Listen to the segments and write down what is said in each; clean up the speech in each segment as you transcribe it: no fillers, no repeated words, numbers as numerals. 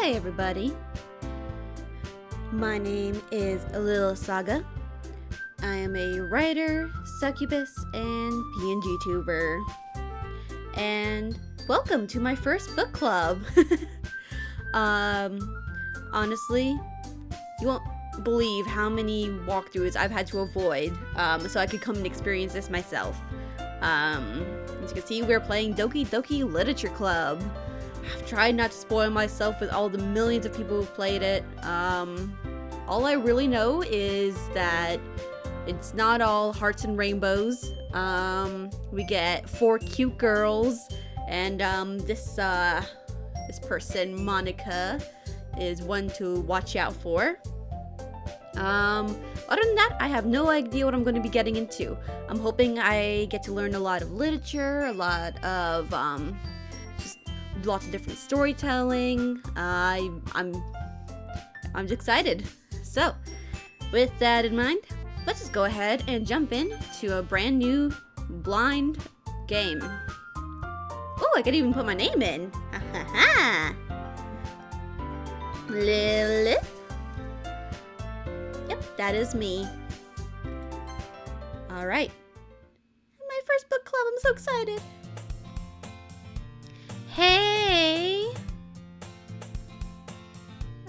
Hi everybody, my name is Lilith Saga. I am a writer, Succubus, and PNGtuber. And welcome to my first book club. Honestly, you won't believe how many walkthroughs I've had to avoid so I could come and experience this myself. As you can see, we're playing Doki Doki Literature Club. I've tried not to spoil myself with all the millions of people who've played it. All I really know is that it's not all hearts and rainbows. We get 4 cute girls, and this person, Monica, is one to watch out for. Other than that, I have no idea what I'm going to be getting into. I'm hoping I get to learn a lot of literature, a lot of just lots of different storytelling. I'm just excited. So, with that in mind, let's just go ahead and jump in to a brand new blind game. Oh, I could even put my name in. Ha ha ha! Lilith. Yep, that is me. Alright. My first book club, I'm so excited. Hey!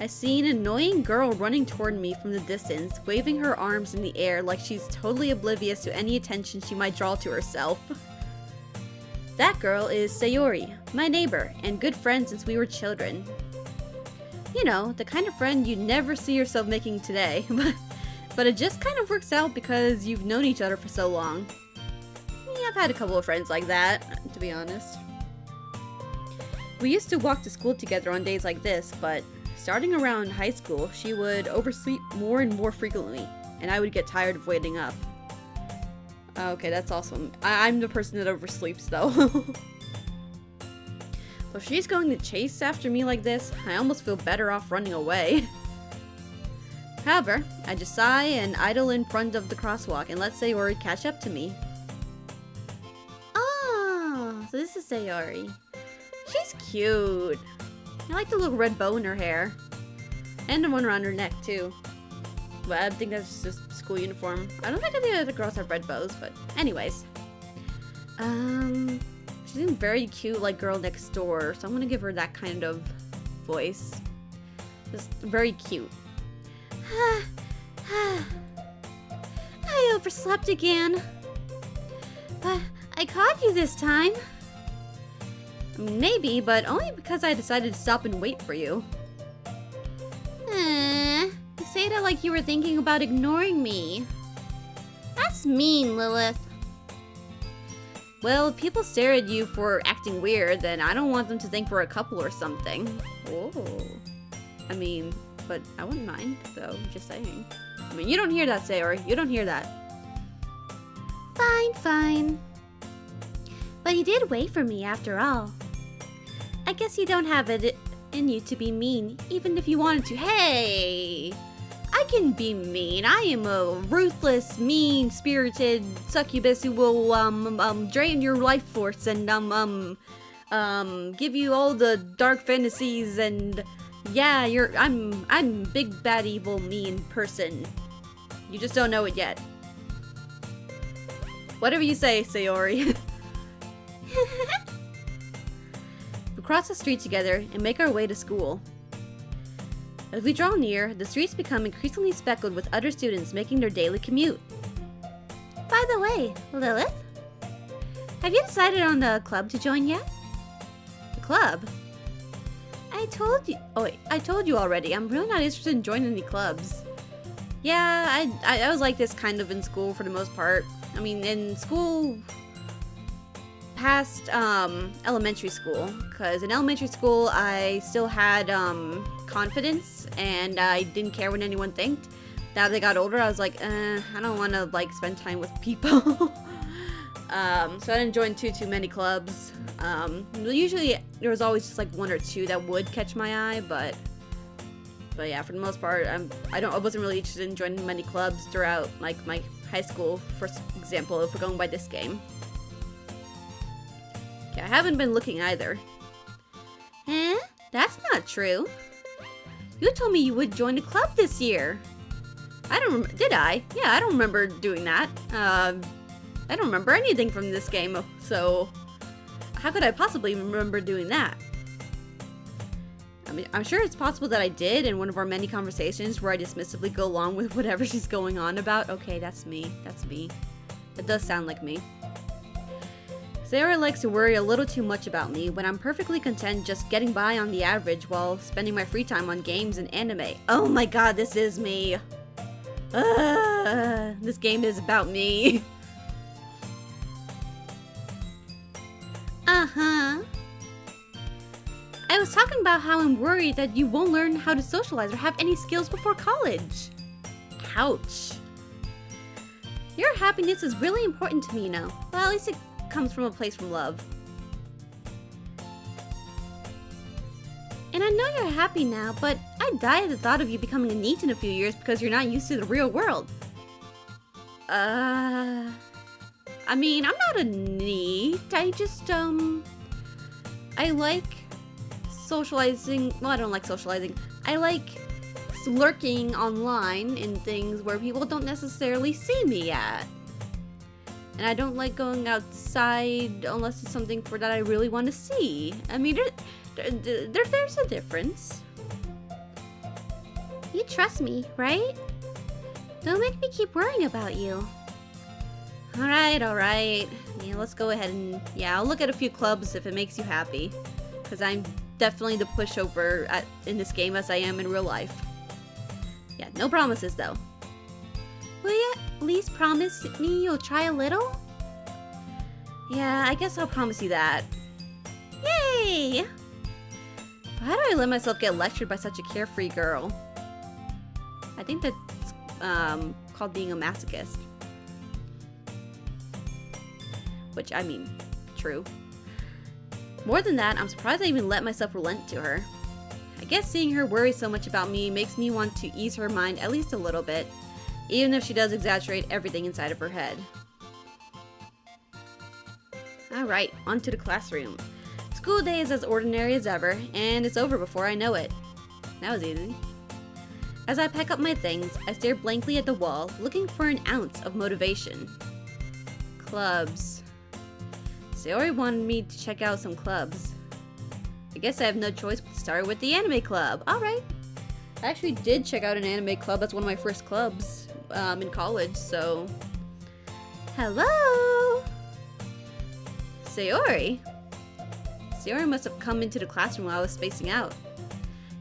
I see an annoying girl running toward me from the distance, waving her arms in the air like she's totally oblivious to any attention she might draw to herself. That girl is Sayori, my neighbor, and good friend since we were children. You know, the kind of friend you never see yourself making today, but it just kind of works out because you've known each other for so long. Yeah, I've had a couple of friends like that, to be honest. We used to walk to school together on days like this, but starting around high school, she would oversleep more and more frequently, and I would get tired of waiting up. Okay, that's awesome. I'm the person that oversleeps, though. So if she's going to chase after me like this, I almost feel better off running away. However, I just sigh and idle in front of the crosswalk and let Sayori catch up to me. Oh, so this is Sayori. She's cute. I like the little red bow in her hair. And the one around her neck, too. But I think that's just school uniform. I don't think any other girls have red bows, but anyways. She's a very cute, like, girl next door, so I'm gonna give her that kind of voice. Just very cute. I overslept again. But I caught you this time. Maybe, but only because I decided to stop and wait for you. You say that like you were thinking about ignoring me. That's mean, Lilith. Well, if people stare at you for acting weird, then I don't want them to think we're a couple or something. Oh. I mean, but I wouldn't mind, though, just saying. I mean, you don't hear that, Sayori. You don't hear that. Fine, fine. But you did wait for me after all. I guess you don't have it in you to be mean, even if you wanted to. Hey! I can be mean. I am a ruthless, mean-spirited succubus who will, drain your life force and, give you all the dark fantasies and, yeah, I'm big, bad, evil, mean person. You just don't know it yet. Whatever you say, Sayori. We cross the street together and make our way to school. As we draw near, the streets become increasingly speckled with other students making their daily commute. By the way, Lilith, have you decided on the club to join yet? The club? I told you already. I'm really not interested in joining any clubs. Yeah, I was like this kind of in school for the most part. I mean, in school past elementary school, because in elementary school I still had confidence and I didn't care what anyone thinked. Now that I got older, I was like, I don't want to like spend time with people. So I didn't join too many clubs. Usually there was always just like 1 or 2 that would catch my eye, but yeah, for the most part, I wasn't really interested in joining many clubs throughout like my high school, for example, if we're going by this game. Okay, I haven't been looking either. That's not true. You told me you would join a club this year. I don't did I? Yeah, I don't remember doing that. I don't remember anything from this game, so how could I possibly remember doing that? I mean, I'm sure it's possible that I did in one of our many conversations where I dismissively go along with whatever she's going on about. Okay, that's me. That's me. That does sound like me. Sarah likes to worry a little too much about me when I'm perfectly content just getting by on the average while spending my free time on games and anime. Oh my god, this is me. This game is about me. Uh-huh. I was talking about how I'm worried that you won't learn how to socialize or have any skills before college. Ouch. Your happiness is really important to me, you know. Well, at least it comes from a place from love. And I know you're happy now, but I die at the thought of you becoming a NEET in a few years because you're not used to the real world. I mean, I'm not a NEET. I just, I like socializing. Well, I don't like socializing. I like lurking online in things where people don't necessarily see me at. And I don't like going outside unless it's something that I really want to see. I mean, there's a difference. You trust me, right? Don't make me keep worrying about you. Alright. Yeah, let's go ahead and... Yeah, I'll look at a few clubs if it makes you happy. Because I'm definitely the pushover in this game as I am in real life. Yeah, no promises though. Will you at least promise me you'll try a little? Yeah, I guess I'll promise you that. Yay! Why do I let myself get lectured by such a carefree girl? I think that's called being a masochist. Which, I mean, true. More than that, I'm surprised I even let myself relent to her. I guess seeing her worry so much about me makes me want to ease her mind at least a little bit, even if she does exaggerate everything inside of her head. Alright, on to the classroom. School day is as ordinary as ever, and it's over before I know it. That was easy. As I pack up my things, I stare blankly at the wall, looking for an ounce of motivation. Clubs. Sayori wanted me to check out some clubs. I guess I have no choice but to start with the anime club. Alright. I actually did check out an anime club. That's one of my first clubs in college, so... Hello! Sayori? Sayori must have come into the classroom while I was spacing out.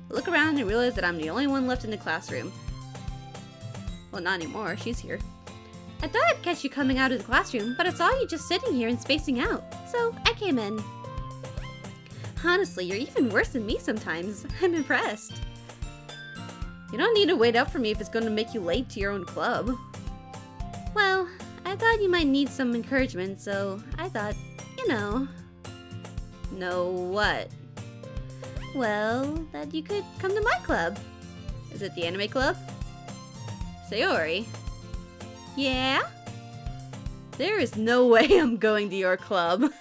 I look around and realize that I'm the only one left in the classroom. Well, not anymore. She's here. I thought I'd catch you coming out of the classroom, but I saw you just sitting here and spacing out, so I came in. Honestly, you're even worse than me sometimes. I'm impressed. You don't need to wait up for me if it's going to make you late to your own club. Well, I thought you might need some encouragement, so I thought, you know... Know what? Well, that you could come to my club. Is it the anime club? Sayori? Yeah? There is no way I'm going to your club.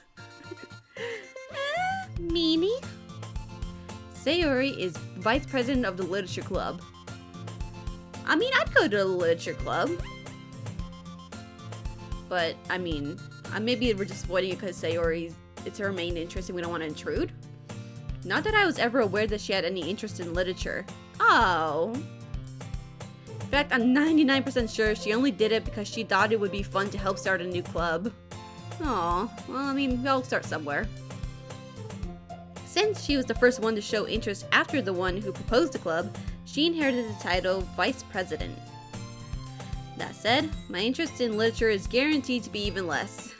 Meanie? Sayori is vice president of the literature club. I mean, I'd go to the literature club. But, I mean, maybe we're just avoiding it because Sayori, it's her main interest and we don't want to intrude. Not that I was ever aware that she had any interest in literature. Oh. In fact, I'm 99% sure she only did it because she thought it would be fun to help start a new club. Aw, well, I mean, we'll start somewhere. Since she was the first one to show interest after the one who proposed the club, she inherited the title Vice President. That said, my interest in literature is guaranteed to be even less.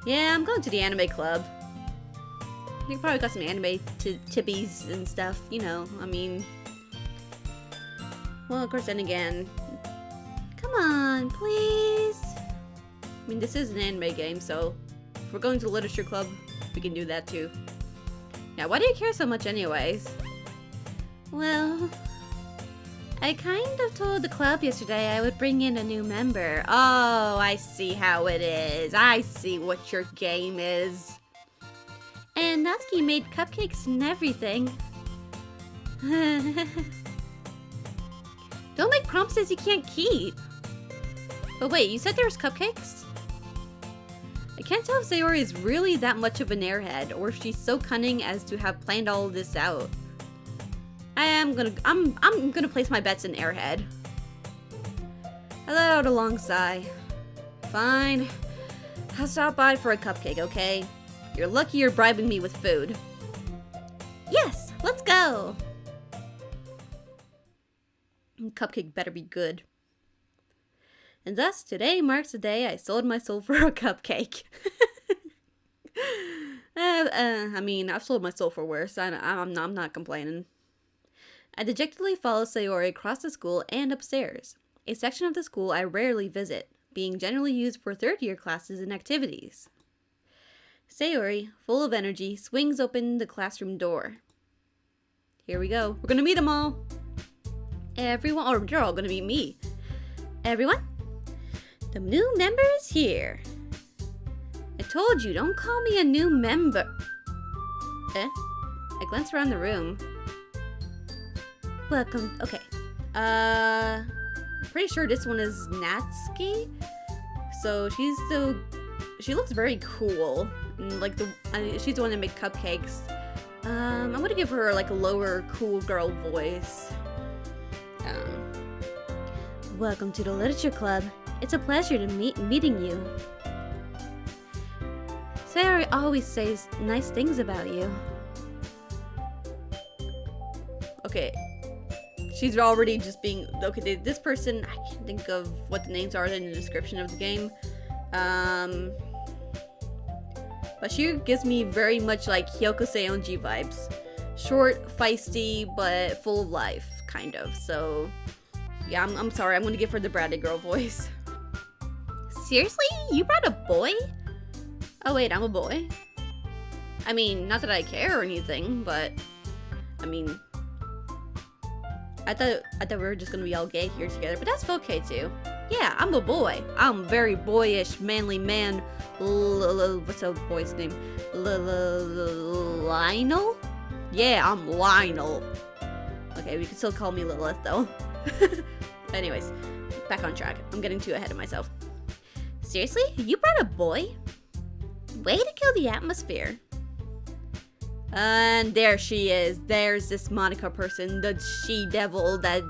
Yeah, I'm going to the anime club. You probably got some anime tippies and stuff, you know, I mean... Well, of course, then again... Come on, please! I mean, this is an anime game, so... If we're going to the literature club, we can do that too. Now, why do you care so much anyways? Well... I kind of told the club yesterday I would bring in a new member. Oh, I see how it is. I see what your game is. And Natsuki made cupcakes and everything. Don't make promises you can't keep. But wait, you said there was cupcakes? I can't tell if Sayori is really that much of an airhead, or if she's so cunning as to have planned all of this out. I'm gonna place my bets in airhead. I let out a long sigh. Fine. I'll stop by for a cupcake, okay? You're lucky you're bribing me with food. Yes, let's go! Cupcake better be good. And thus, today marks the day I sold my soul for a cupcake. I mean, I've sold my soul for worse. I'm not complaining. I dejectedly follow Sayori across the school and upstairs, a section of the school I rarely visit, being generally used for third-year classes and activities. Sayori, full of energy, swings open the classroom door. Here we go. We're gonna meet them all. Everyone, or they're all gonna meet me. Everyone, the new member is here. I told you, don't call me a new member. I glance around the room. Welcome. Okay. Pretty sure this one is Natsuki. So she looks very cool. And like she's the one that made cupcakes. I'm gonna give her like a lower cool girl voice. Welcome to the Literature Club. It's a pleasure to meeting you. Sayori always says nice things about you. Okay. She's already just being... Okay, this person... I can't think of what the names are in the description of the game. But she gives me very much like Hyoko Seonji vibes. Short, feisty, but full of life, kind of. So, yeah, I'm sorry. I'm going to give her the bratty girl voice. Seriously? You brought a boy? Oh, wait, I'm a boy? I mean, not that I care or anything, but... I mean... I thought we were just gonna be all gay here together, but that's okay too. Yeah, I'm a boy. I'm a very boyish, manly man. What's that boy's name? Lionel? Yeah, I'm Lionel. Okay, we can still call me Lilith though. Anyways, back on track. I'm getting too ahead of myself. Seriously? You brought a boy? Way to kill the atmosphere. And there she is. There's this Monica person, the she-devil that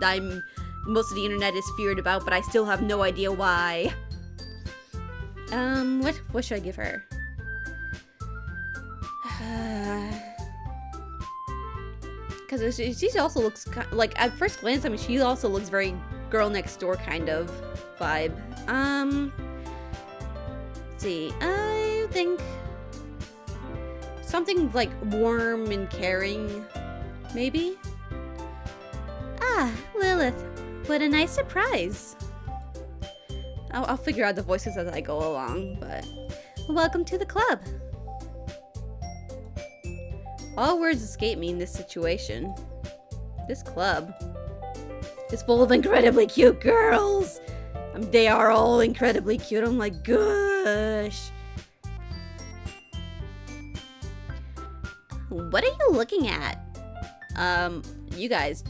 most of the internet is feared about, but I still have no idea why. What should I give her? Because she also looks like, at first glance, I mean, she also looks very girl next door kind of vibe. Let's see, I think something like warm and caring, maybe? Ah, Lilith, what a nice surprise. I'll figure out the voices as I go along, but welcome to the club. All words escape me in this situation. This club is full of incredibly cute girls. They are all incredibly cute. I'm like, gosh. What are you looking at? You guys,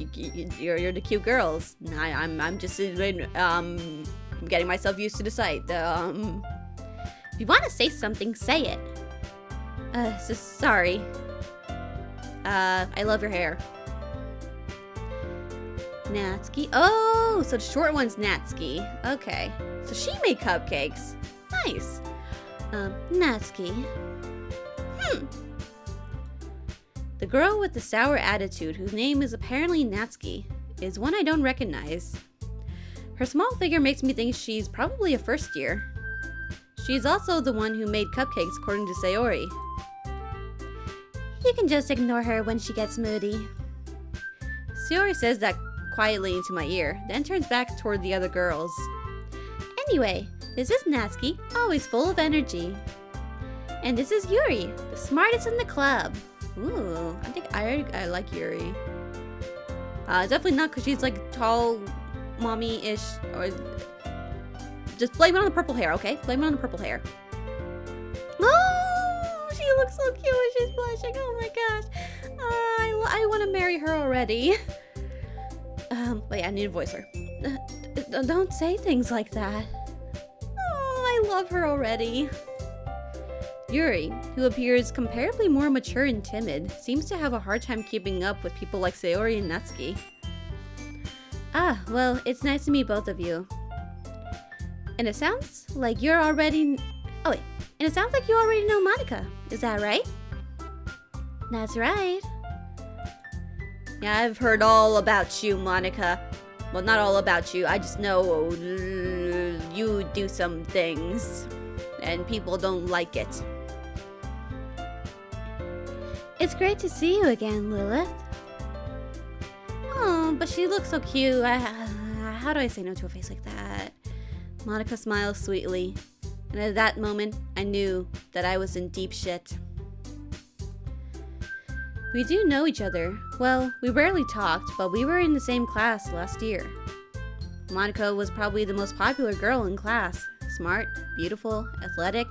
you're the cute girls. I'm just getting myself used to the sight. If you want to say something, say it. Sorry. I love your hair. Natsuki. Oh, so the short one's Natsuki. Okay. So she made cupcakes. Nice. Natsuki. The girl with the sour attitude, whose name is apparently Natsuki, is one I don't recognize. Her small figure makes me think she's probably a first year. She's also the one who made cupcakes, according to Sayori. You can just ignore her when she gets moody. Sayori says that quietly into my ear, then turns back toward the other girls. Anyway, this is Natsuki, always full of energy. And this is Yuri, the smartest in the club. Ooh, I think I like Yuri. Definitely not because she's like tall, mommy-ish, or just blame it on the purple hair, okay? Blame it on the purple hair. Oh, she looks so cute when she's blushing. Oh my gosh. I I want to marry her already. Wait, I need to voice her. Don't say things like that. Oh, I love her already. Yuri, who appears comparably more mature and timid, seems to have a hard time keeping up with people like Sayori and Natsuki. Ah, well, it's nice to meet both of you. And it sounds like you're already... Oh wait, and it sounds like you already know Monika. Is that right? That's right. Yeah, I've heard all about you, Monika. Well, not all about you. I just know you do some things, and people don't like it. It's great to see you again, Lilith. Oh, but she looks so cute. How do I say no to a face like that? Monika smiles sweetly, and at that moment, I knew that I was in deep shit. We do know each other. Well, we rarely talked, but we were in the same class last year. Monika was probably the most popular girl in class. Smart, beautiful, athletic.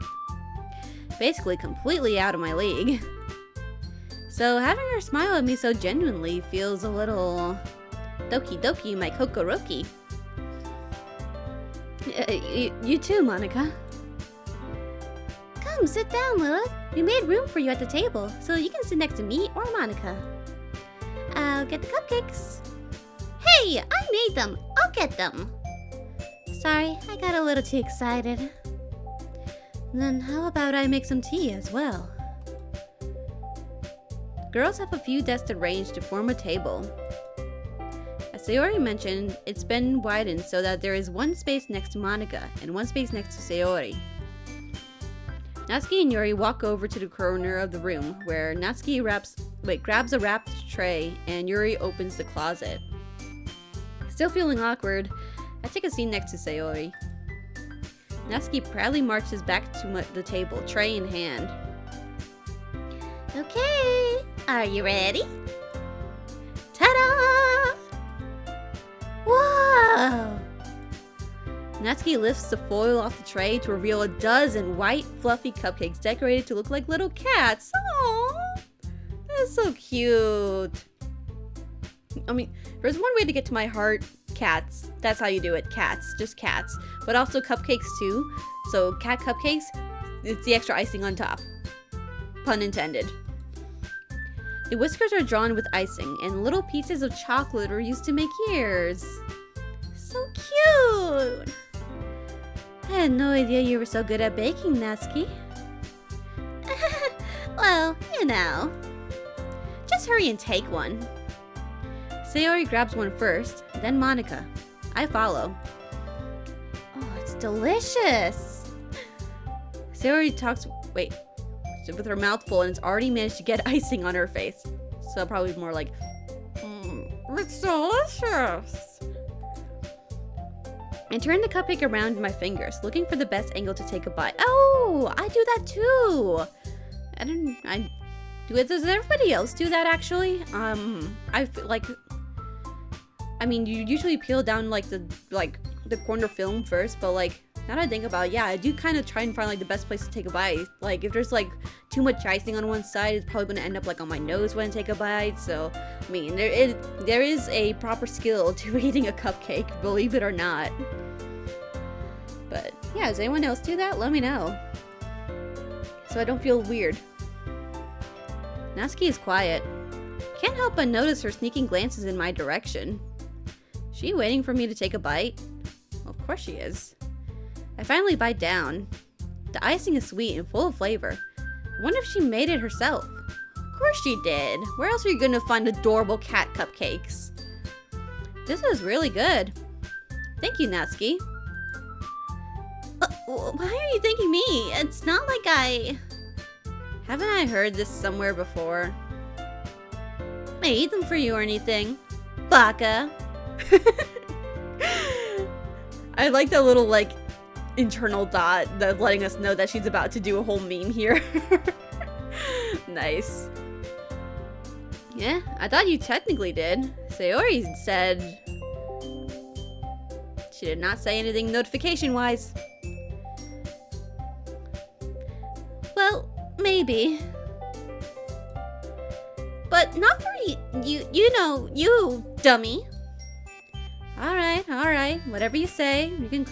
Basically completely out of my league. So having her smile at me so genuinely feels a little... Doki Doki my Kokoroki. You too, Monika. Come, sit down, Lilith. We made room for you at the table, so you can sit next to me or Monika. I'll get the cupcakes. Hey, I made them. I'll get them. Sorry, I got a little too excited. Then how about I make some tea as well? Girls have a few desks arranged to form a table. As Sayori mentioned, it's been widened so that there is one space next to Monika and one space next to Sayori. Natsuki and Yuri walk over to the corner of the room where Natsuki grabs a wrapped tray and Yuri opens the closet. Still feeling awkward, I take a seat next to Sayori. Natsuki proudly marches back to the table, tray in hand. Okay, are you ready? Ta-da! Whoa! Natsuki lifts the foil off the tray to reveal a dozen white, fluffy cupcakes decorated to look like little cats. Aww! That's so cute. I mean, there's one way to get to my heart. Cats. That's how you do it. Cats. Just cats. But also cupcakes too. So cat cupcakes, it's the extra icing on top. Pun intended. The whiskers are drawn with icing, and little pieces of chocolate are used to make ears. So cute! I had no idea you were so good at baking, Natsuki. Well, you know. Just hurry and take one. Sayori grabs one first, then Monika. I follow. Oh, it's delicious! Sayori talks with her mouth full and it's already managed to get icing on her face. So probably more like, it's delicious! I turn the cupcake around in my fingers, looking for the best angle to take a bite. Oh, I do that too! Does everybody else do that actually? I feel like, I mean, you usually peel down the corner film first, but like, now that I think about it, yeah, I do kind of try and find like the best place to take a bite. Like, if there's like too much icing on one side, it's probably gonna end up like on my nose when I take a bite. So, I mean, there is a proper skill to eating a cupcake, believe it or not. But yeah, does anyone else do that? Let me know, so I don't feel weird. Natsuki is quiet. Can't help but notice her sneaking glances in my direction. She waiting for me to take a bite? Well, of course she is. I finally bite down. The icing is sweet and full of flavor. I wonder if she made it herself. Of course she did. Where else are you gonna find adorable cat cupcakes? This is really good. Thank you, Natsuki. Why are you thanking me? It's not like Haven't I heard this somewhere before? I ate them for you or anything. Baka. I like that little like internal dot that's letting us know that she's about to do a whole meme here. Nice. Yeah, I thought you technically did. Sayori said she did not say anything notification wise. Well, maybe. But not for You know, you dummy. All right, whatever you say. You can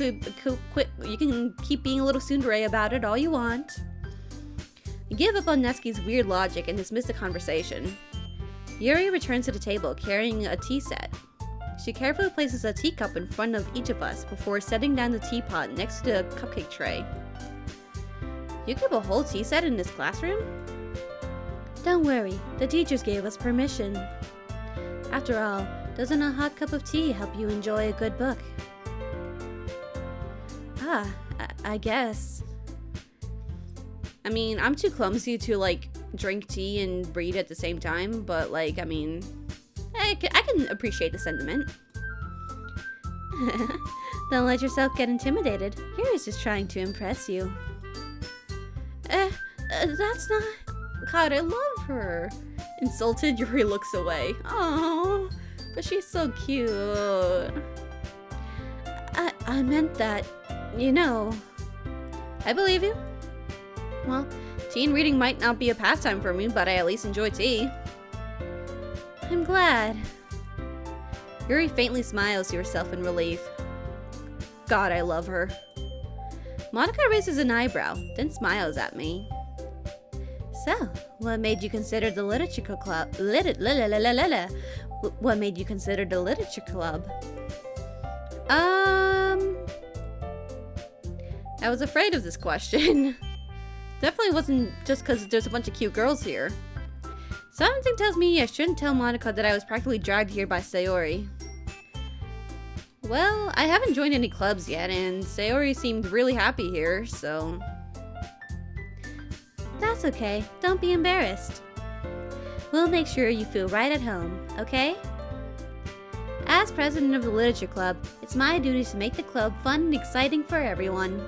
you can keep being a little tsundere about it all you want. You give up on Netsuki's weird logic and dismiss the conversation. Yuri returns to the table carrying a tea set. She carefully places a teacup in front of each of us before setting down the teapot next to the cupcake tray. You keep a whole tea set in this classroom? Don't worry, the teachers gave us permission. After all, doesn't a hot cup of tea help you enjoy a good book? I guess. I mean, I'm too clumsy to, like, drink tea and read at the same time, but, like, I mean, I can appreciate the sentiment. Don't let yourself get intimidated. Yuri's just trying to impress you. That's not... God, I love her. Insulted, Yuri looks away. Oh, but she's so cute. I meant that, you know. I believe you. Well, tea and reading might not be a pastime for me, but I at least enjoy tea. I'm glad. Yuri faintly smiles to herself in relief. God, I love her. Monika raises an eyebrow, then smiles at me. So, what made you consider the literature club? What made you consider the literature club? I was afraid of this question. Definitely wasn't just because there's a bunch of cute girls here. Something tells me I shouldn't tell Monika that I was practically dragged here by Sayori. Well, I haven't joined any clubs yet, and Sayori seemed really happy here, so... That's okay. Don't be embarrassed. We'll make sure you feel right at home, okay? As president of the Literature Club, it's my duty to make the club fun and exciting for everyone.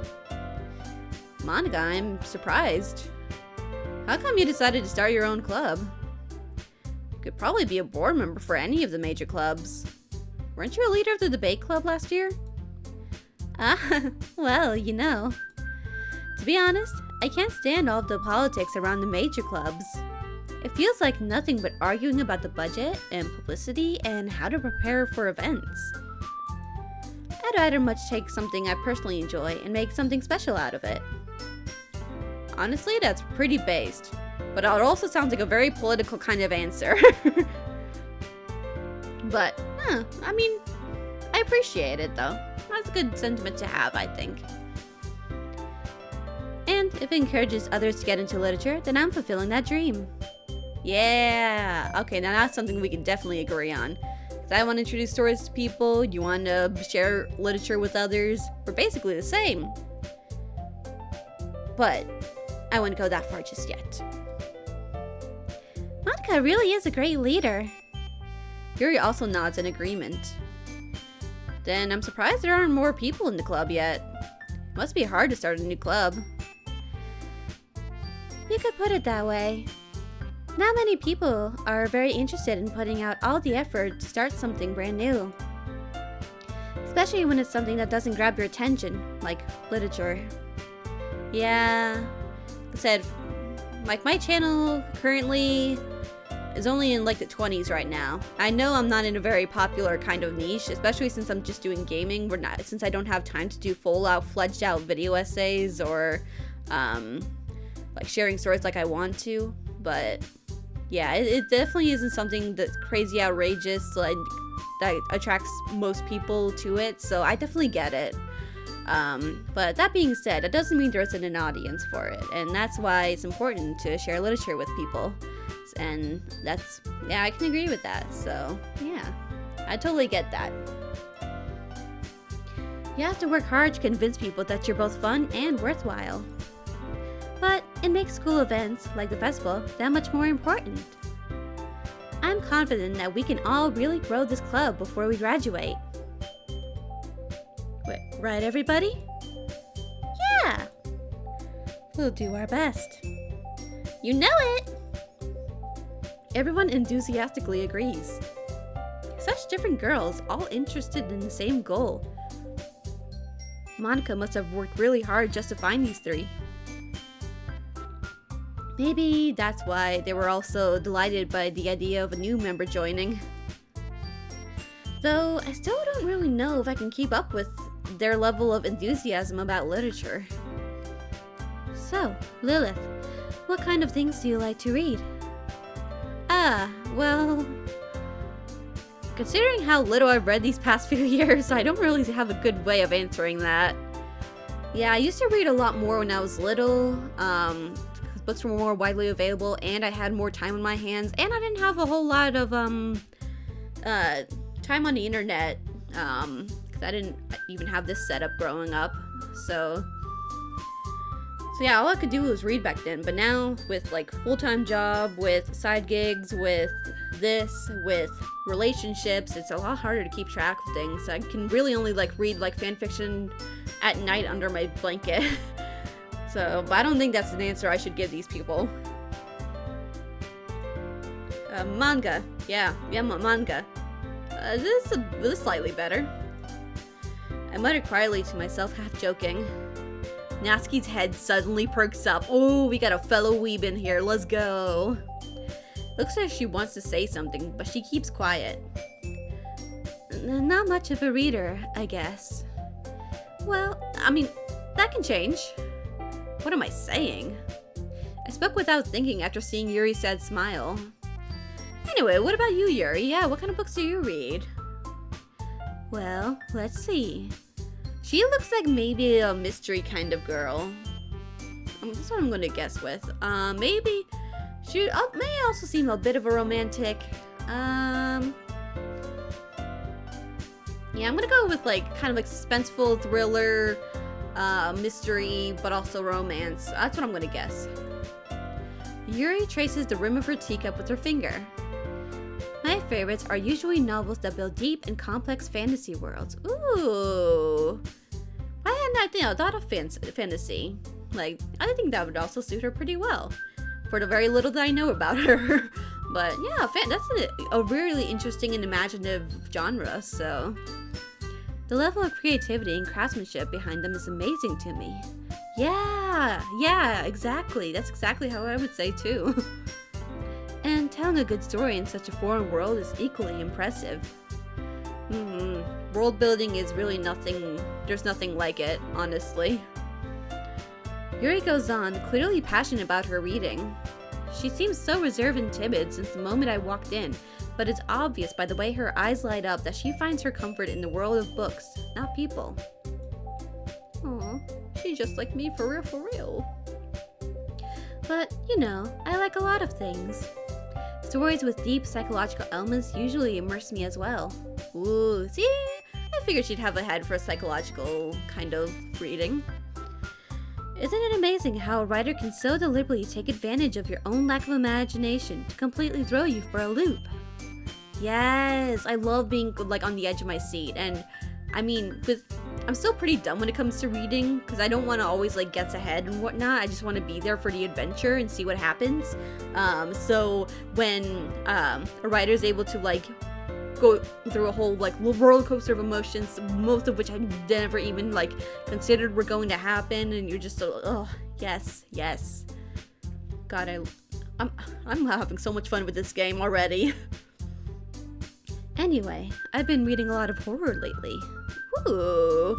Monika, I'm surprised. How come you decided to start your own club? You could probably be a board member for any of the major clubs. Weren't you a leader of the debate club last year? Well, you know. To be honest, I can't stand all of the politics around the major clubs. It feels like nothing but arguing about the budget and publicity and how to prepare for events. I'd rather much take something I personally enjoy and make something special out of it. Honestly, that's pretty based, but it also sounds like a very political kind of answer. But, I mean, I appreciate it though. That's a good sentiment to have, I think. And if it encourages others to get into literature, then I'm fulfilling that dream. Yeah! Okay, now that's something we can definitely agree on. Because I want to introduce stories to people, you want to share literature with others. We're basically the same. But I wouldn't go that far just yet. Monika really is a great leader. Yuri also nods in agreement. Then I'm surprised there aren't more people in the club yet. It must be hard to start a new club. You could put it that way. Not many people are very interested in putting out all the effort to start something brand new. Especially when it's something that doesn't grab your attention, like literature. Yeah, like I said, like my channel currently is only in like the 20s right now. I know I'm not in a very popular kind of niche, especially since I'm just doing gaming. Since I don't have time to do fledged out video essays or like sharing stories like I want to. But yeah, it definitely isn't something that's crazy outrageous, like that attracts most people to it. So I definitely get it. But that being said, it doesn't mean there isn't an audience for it, and that's why it's important to share literature with people. And that's, yeah, I can agree with that. So yeah, I totally get that. You have to work hard to convince people that you're both fun and worthwhile. But it makes school events, like the festival, that much more important. I'm confident that we can all really grow this club before we graduate. Wait, right, everybody? Yeah! We'll do our best. You know it! Everyone enthusiastically agrees. Such different girls, all interested in the same goal. Monika must have worked really hard just to find these three. Maybe that's why they were also delighted by the idea of a new member joining. Though, I still don't really know if I can keep up with their level of enthusiasm about literature. So, Lilith, what kind of things do you like to read? Well, considering how little I've read these past few years, I don't really have a good way of answering that. Yeah, I used to read a lot more when I was little, because books were more widely available, and I had more time on my hands, and I didn't have a whole lot of, time on the internet, because I didn't even have this setup growing up, so yeah, all I could do was read back then. But now, with like full-time job, with side gigs, with this, with relationships, it's a lot harder to keep track of things. I can really only like read like fan fiction at night under my blanket. So, but I don't think that's an answer I should give these people. Manga. Yeah, manga. This is slightly better. I muttered quietly to myself, half joking. Natsuki's head suddenly perks up. Oh, we got a fellow weeb in here. Let's go. Looks like she wants to say something, but she keeps quiet. Not much of a reader, I guess. Well, I mean, that can change. What am I saying? I spoke without thinking after seeing Yuri's sad smile. Anyway, what about you, Yuri? Yeah, what kind of books do you read? Well, let's see. She looks like maybe a mystery kind of girl. That's what I'm going to guess with. Maybe she may also seem a bit of a romantic. Yeah, I'm going to go with like kind of like suspenseful thriller, mystery, but also romance. That's what I'm going to guess. Yuri traces the rim of her teacup with her finger. My favorites are usually novels that build deep and complex fantasy worlds. Ooh. Why hadn't I thought of fantasy? Like, I think that would also suit her pretty well. For the very little that I know about her. But yeah, that's a really interesting and imaginative genre, so. The level of creativity and craftsmanship behind them is amazing to me. Yeah, exactly. That's exactly how I would say too. And telling a good story in such a foreign world is equally impressive. World building is really nothing, there's nothing like it, honestly. Yuri goes on, clearly passionate about her reading. She seems so reserved and timid since the moment I walked in, but it's obvious by the way her eyes light up that she finds her comfort in the world of books, not people. Aw, she's just like me for real. But, you know, I like a lot of things. Stories with deep psychological elements usually immerse me as well. Ooh, see? I figured she'd have a head for a psychological kind of reading. Isn't it amazing how a writer can so deliberately take advantage of your own lack of imagination to completely throw you for a loop? Yes, I love being like on the edge of my seat, and I mean, I'm still pretty dumb when it comes to reading, because I don't want to always like guess ahead and whatnot. I just want to be there for the adventure and see what happens. So when a writer is able to like go through a whole like roller coaster of emotions, most of which I never even like considered were going to happen, and you're just oh yes. God, I'm having so much fun with this game already. Anyway, I've been reading a lot of horror lately. Ooh.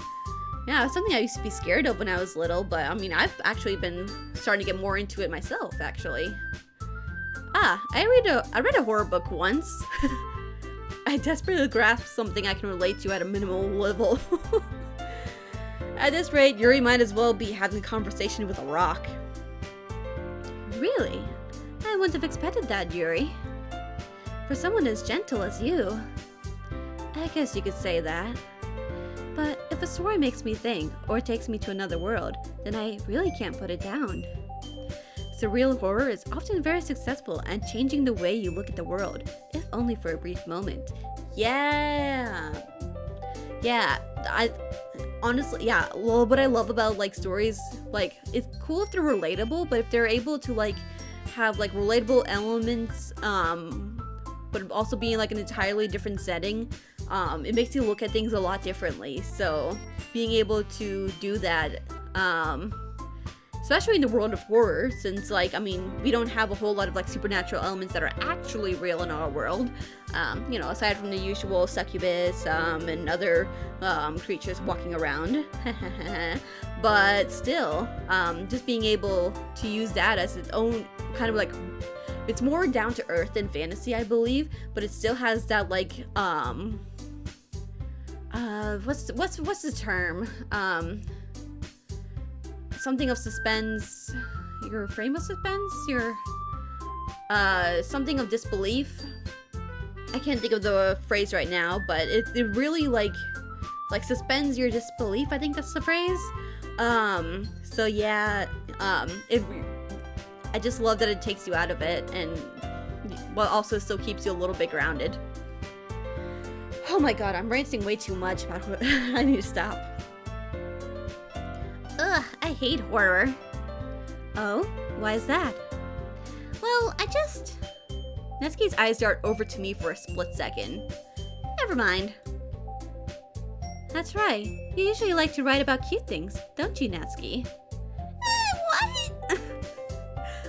Yeah, it's something I used to be scared of when I was little, but I mean, I've actually been starting to get more into it myself, actually. I read a horror book once. I desperately grasped something I can relate to at a minimal level. At this rate, Yuri might as well be having a conversation with a rock. Really? I wouldn't have expected that, Yuri. For someone as gentle as you. I guess you could say that. But if a story makes me think, or takes me to another world, then I really can't put it down. Surreal horror is often very successful at changing the way you look at the world, if only for a brief moment. Yeah, I honestly, well, what I love about like stories, like it's cool if they're relatable, but if they're able to like have like relatable elements, but also being like an entirely different setting, it makes you look at things a lot differently. So being able to do that, especially in the world of horror, since, like, I mean, we don't have a whole lot of, like, supernatural elements that are actually real in our world. You know, aside from the usual succubus, and other, creatures walking around. But still, just being able to use that as its own kind of, like, it's more down to earth than fantasy, I believe, but it still has that, like, what's the term? Something of suspense. Your frame of suspense? Your, something of disbelief? I can't think of the phrase right now, but it really, like suspends your disbelief, I think that's the phrase. So yeah, I just love that it takes you out of it, and while also still keeps you a little bit grounded. Oh my god, I'm ranting way too much about horror. I need to stop. Ugh, I hate horror. Oh? Why is that? Well, Natsuki's eyes dart over to me for a split second. Never mind. That's right. You usually like to write about cute things, don't you, Natsuki? What?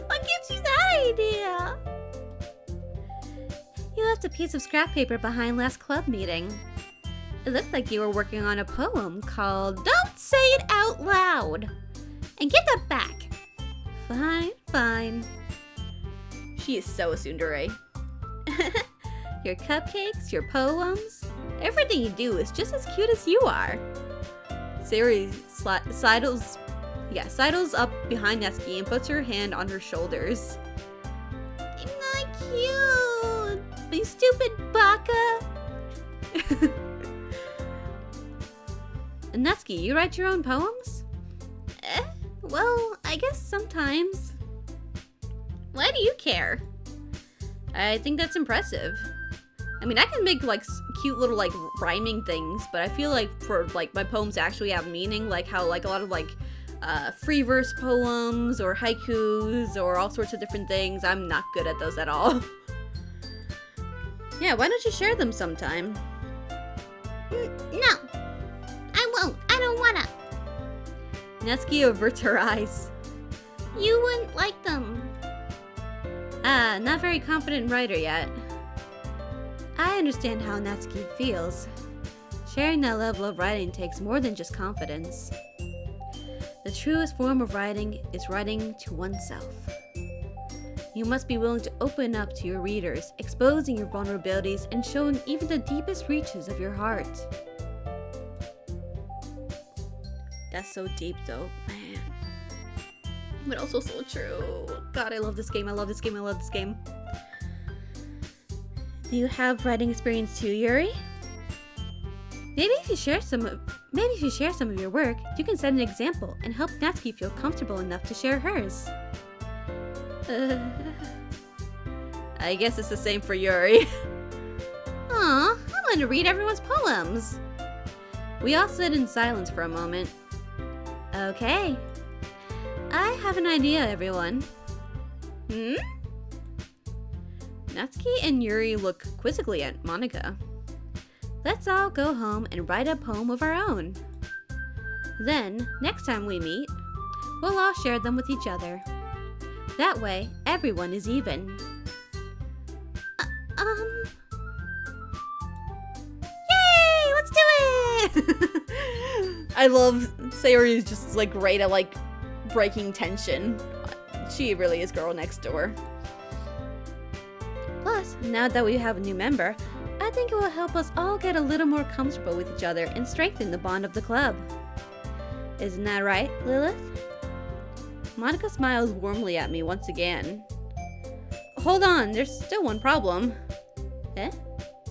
What gives you that idea? You left a piece of scrap paper behind last club meeting. It looked like you were working on a poem called Don't Say It Out Loud! And give that back! Fine, fine. She is so a tsundere. Your cupcakes, your poems, everything you do is just as cute as you are. Sayori sidles up behind Natsuki and puts her hand on her shoulders. I'm not cute, you stupid baka. Natsuki, you write your own poems? Well, I guess sometimes. Why do you care? I think that's impressive. I mean, I can make, like, cute little, like, rhyming things, but I feel like for, like, my poems to actually have meaning, like how, like, a lot of, like, free verse poems or haikus or all sorts of different things, I'm not good at those at all. Yeah, why don't you share them sometime? No, I won't. I don't wanna. Natsuki averts her eyes. You wouldn't like them. Not very confident writer yet. I understand how Natsuki feels. Sharing that level of writing takes more than just confidence. The truest form of writing is writing to oneself. You must be willing to open up to your readers, exposing your vulnerabilities and showing even the deepest reaches of your heart. That's so deep though, man. But also so true. God, I love this game, I love this game, I love this game. Do you have writing experience too, Yuri? Maybe if you share some of your work, you can set an example and help Natsuki feel comfortable enough to share hers. I guess it's the same for Yuri. Aw, I want to read everyone's poems. We all sit in silence for a moment. Okay. I have an idea, everyone. Natsuki and Yuri look quizzically at Monika. Let's all go home and write a poem of our own. Then, next time we meet, we'll all share them with each other. That way, everyone is even. Yay! Let's do it! I love Sayori is just, like, great at, like, breaking tension. She really is girl next door. Plus, now that we have a new member, I think it will help us all get a little more comfortable with each other and strengthen the bond of the club. Isn't that right, Lilith? Monika smiles warmly at me once again. Hold on, there's still one problem. Eh?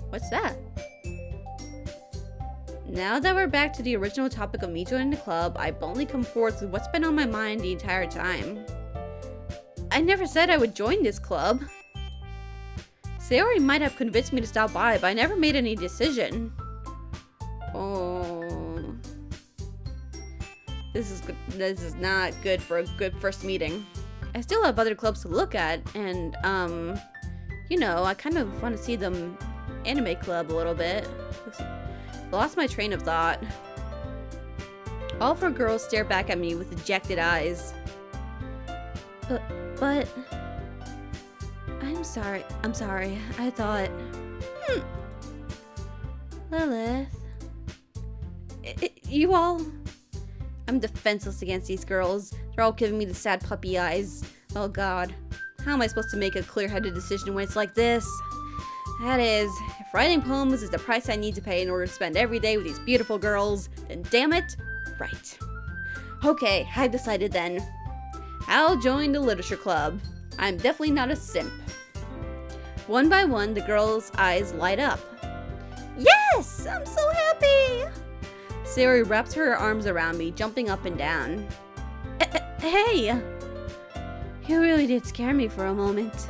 What's that? Now that we're back to the original topic of me joining the club, I boldly come forth with what's been on my mind the entire time. I never said I would join this club. Sayori might have convinced me to stop by, but I never made any decision. Oh. This is not good for a good first meeting. I still have other clubs to look at, and, you know, I kind of want to see them anime club a little bit. Lost my train of thought. All four girls stare back at me with dejected eyes. But... I'm sorry. I thought... Lilith... You all... I'm defenseless against these girls. They're all giving me the sad puppy eyes. Oh god. How am I supposed to make a clear-headed decision when it's like this? That is, if writing poems is the price I need to pay in order to spend every day with these beautiful girls, then damn it, right. Okay, I've decided then. I'll join the literature club. I'm definitely not a simp. One by one, the girls' eyes light up. Yes! I'm so happy! Sayori wraps her arms around me, jumping up and down. Hey! You really did scare me for a moment.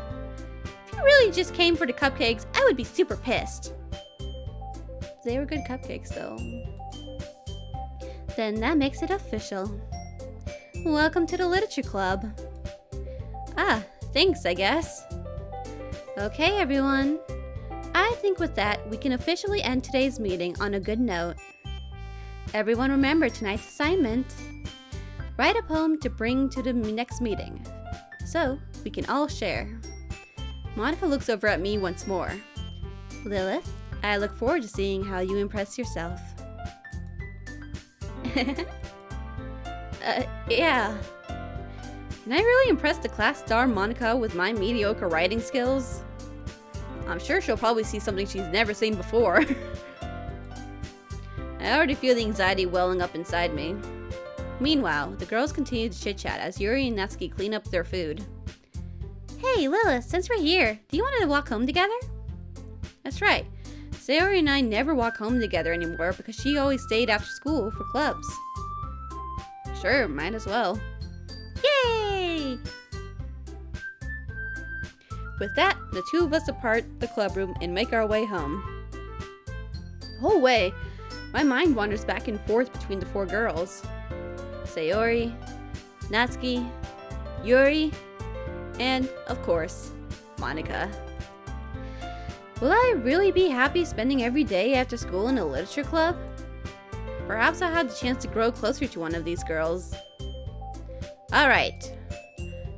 If you really just came for the cupcakes, I would be super pissed. They were good cupcakes, though. Then that makes it official. Welcome to the literature club. Ah, thanks, I guess. Okay, everyone. I think with that, we can officially end today's meeting on a good note. Everyone remember tonight's assignment. Write a poem to bring to the next meeting, so we can all share. Monica looks over at me once more. Lilith, I look forward to seeing how you impress yourself. Yeah. Can I really impress the class star Monica with my mediocre writing skills? I'm sure she'll probably see something she's never seen before. I already feel the anxiety welling up inside me. Meanwhile, the girls continue to chit-chat as Yuri and Natsuki clean up their food. Hey, Lilith, since we're here, do you want to walk home together? That's right. Sayori and I never walk home together anymore because she always stayed after school for clubs. Sure, might as well. Yay! With that, the two of us depart the club room and make our way home. The whole way, my mind wanders back and forth between the four girls. Sayori, Natsuki, Yuri, and, of course, Monica. Will I really be happy spending every day after school in a literature club? Perhaps I'll have the chance to grow closer to one of these girls. Alright.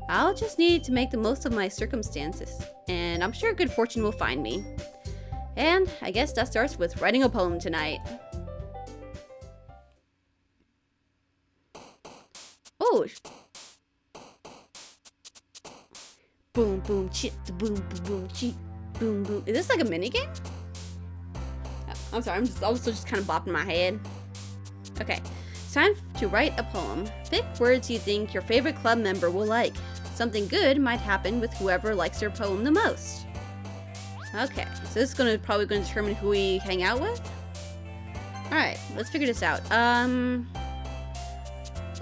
I'll just need to make the most of my circumstances, and I'm sure good fortune will find me. And I guess that starts with writing a poem tonight. Oh! Boom, boom, chit, boom, boom, boom, chit, boom, boom. Is this like a minigame? I'm sorry, I was just kind of bopping my head. Okay, it's time to write a poem. Pick words you think your favorite club member will like. Something good might happen with whoever likes your poem the most. Okay, so this is probably gonna determine who we hang out with. Alright, let's figure this out.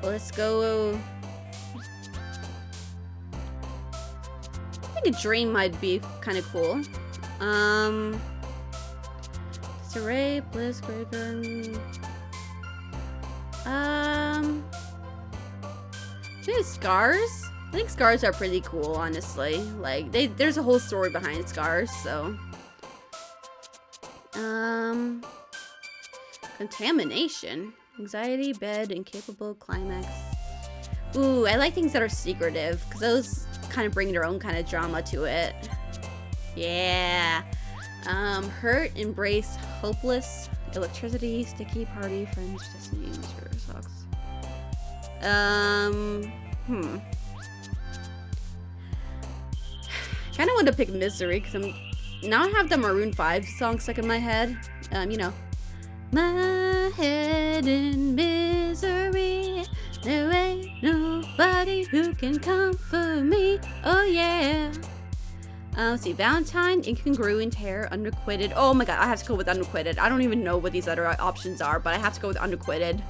Let's go. I think a dream might be kind of cool. Disarray, bliss, graven. Maybe scars? I think scars are pretty cool, honestly. Like, there's a whole story behind scars, so. Contamination. Anxiety, bed, incapable, climax. Ooh, I like things that are secretive, because those kind of bring their own kind of drama to it. Yeah. Hurt, embrace, hopeless, electricity, sticky, party, friends, destiny, mystery, socks. I kind of want to pick Misery, because now I have the Maroon 5 song stuck in my head. You know. My head in misery, there ain't nobody who can comfort me, oh yeah. Let's see, Valentine, Incongruent Hair, Unrequited. Oh my god, I have to go with Unrequited. I don't even know what these other options are, but I have to go with Unrequited.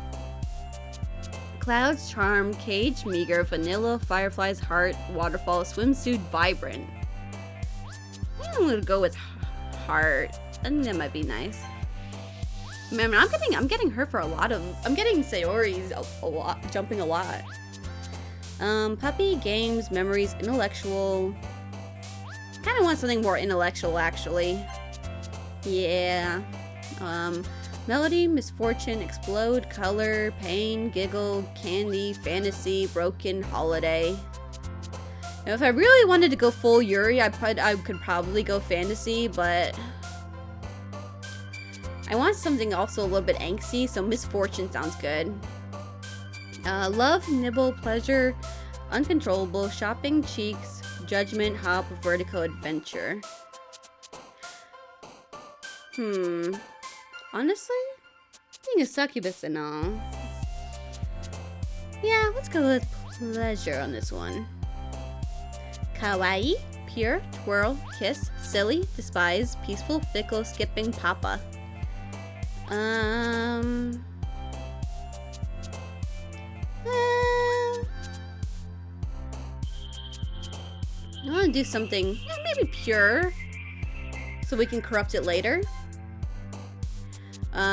Clouds, Charm, Cage, Meager, Vanilla, Fireflies, Heart, Waterfall, Swimsuit, Vibrant. I think I'm gonna go with Heart. I think that might be nice. Man, I'm getting her for a lot of. I'm getting Sayori's a lot, jumping a lot. Puppy, games, memories, intellectual. Kind of want something more intellectual, actually. Yeah. Melody, misfortune, explode, color, pain, giggle, candy, fantasy, broken, holiday. Now, if I really wanted to go full Yuri, I could probably go fantasy, but I want something also a little bit angsty, so misfortune sounds good. Love, nibble, pleasure, uncontrollable, shopping, cheeks, judgment, hop, vertical, adventure. Honestly, being a succubus and all. Yeah, let's go with pleasure on this one. Kawaii, pure, twirl, kiss, silly, despise, peaceful, fickle, skipping, papa. I want to do something, maybe pure, so we can corrupt it later.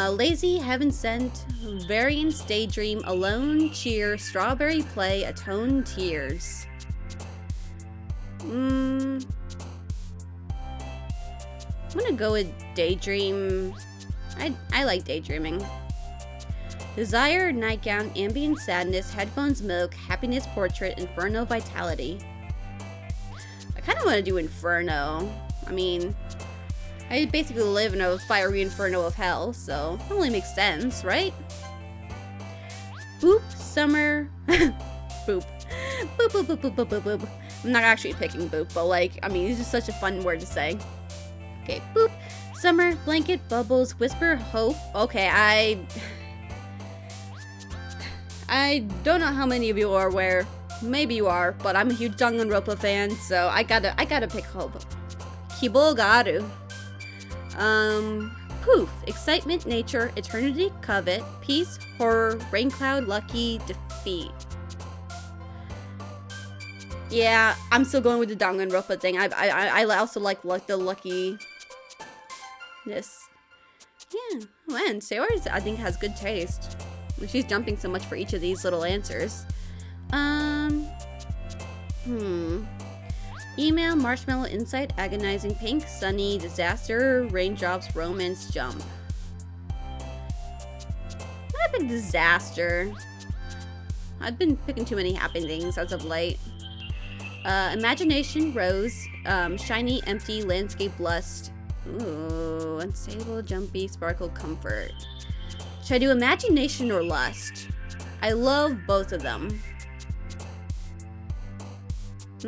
Lazy, heaven sent, variance, daydream, alone, cheer, strawberry play, atone, tears. I'm gonna go with daydream. I like daydreaming. Desire, nightgown, ambient sadness, headphones, milk, happiness, portrait, inferno, vitality. I kind of want to do inferno. I mean, I basically live in a fiery inferno of hell, so it only makes sense, right? Boop, summer, boop. Boop, boop, boop, boop, boop, boop, boop. I'm not actually picking boop, but like, I mean, it's just such a fun word to say. Okay, boop, summer, blanket, bubbles, whisper, hope. Okay, I don't know how many of you are aware. Maybe you are, but I'm a huge Danganronpa fan, so I gotta pick hope. Kibogaru. Poof, excitement, nature, eternity, covet, peace, horror, rain cloud, lucky, defeat. Yeah, I'm still going with the Danganronpa thing. I also like the luckiness. Yeah, man, Sayori's I think has good taste. She's jumping so much for each of these little answers. Email, marshmallow, insight, agonizing, pink, sunny, disaster, raindrops, romance, jump. I pick disaster. I've been picking too many happy things as of late. Imagination, rose, shiny, empty, landscape, lust. Ooh, unstable, jumpy, sparkle, comfort. Should I do imagination or lust? I love both of them. I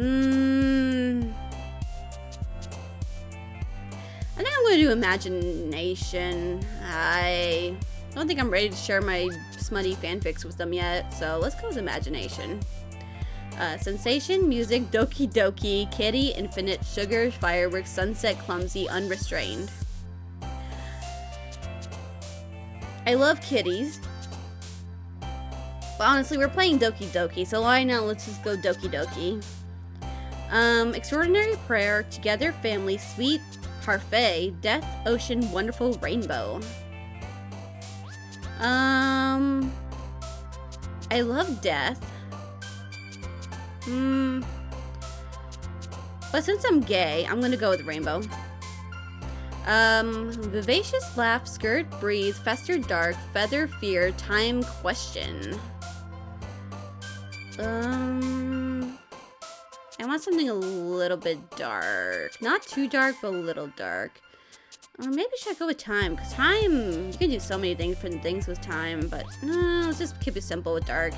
think I'm gonna do imagination. I don't think I'm ready to share my smutty fanfics with them yet, so let's go with imagination. Sensation, music, Doki Doki, kitty, infinite, sugar, fireworks, sunset, clumsy, unrestrained. I love kitties. But honestly, we're playing Doki Doki, so why not? Let's just go Doki Doki. Extraordinary prayer, together, family, sweet, parfait, death, ocean, wonderful, rainbow. I love death. But since I'm gay, I'm gonna go with rainbow. Vivacious, laugh, skirt, breathe, fester, dark, feather, fear, time, question. I want something a little bit dark. Not too dark, but a little dark. Or maybe should I go with time? Because time, you can do so many different things with time, but let's just keep it simple with dark.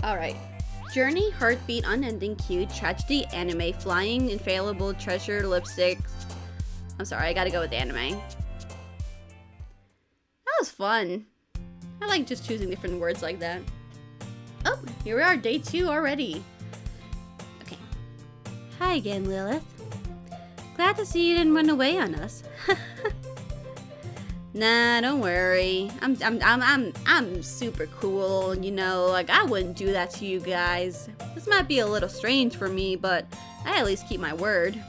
Alright. Journey, heartbeat, unending, cute, tragedy, anime, flying, infallible, treasure, lipstick. I'm sorry, I gotta go with anime. That was fun. I like just choosing different words like that. Oh, here we are, day 2 already. Okay. Hi again, Lilith. Glad to see you didn't run away on us. Nah, don't worry. I'm super cool, you know, like I wouldn't do that to you guys. This might be a little strange for me, but I at least keep my word.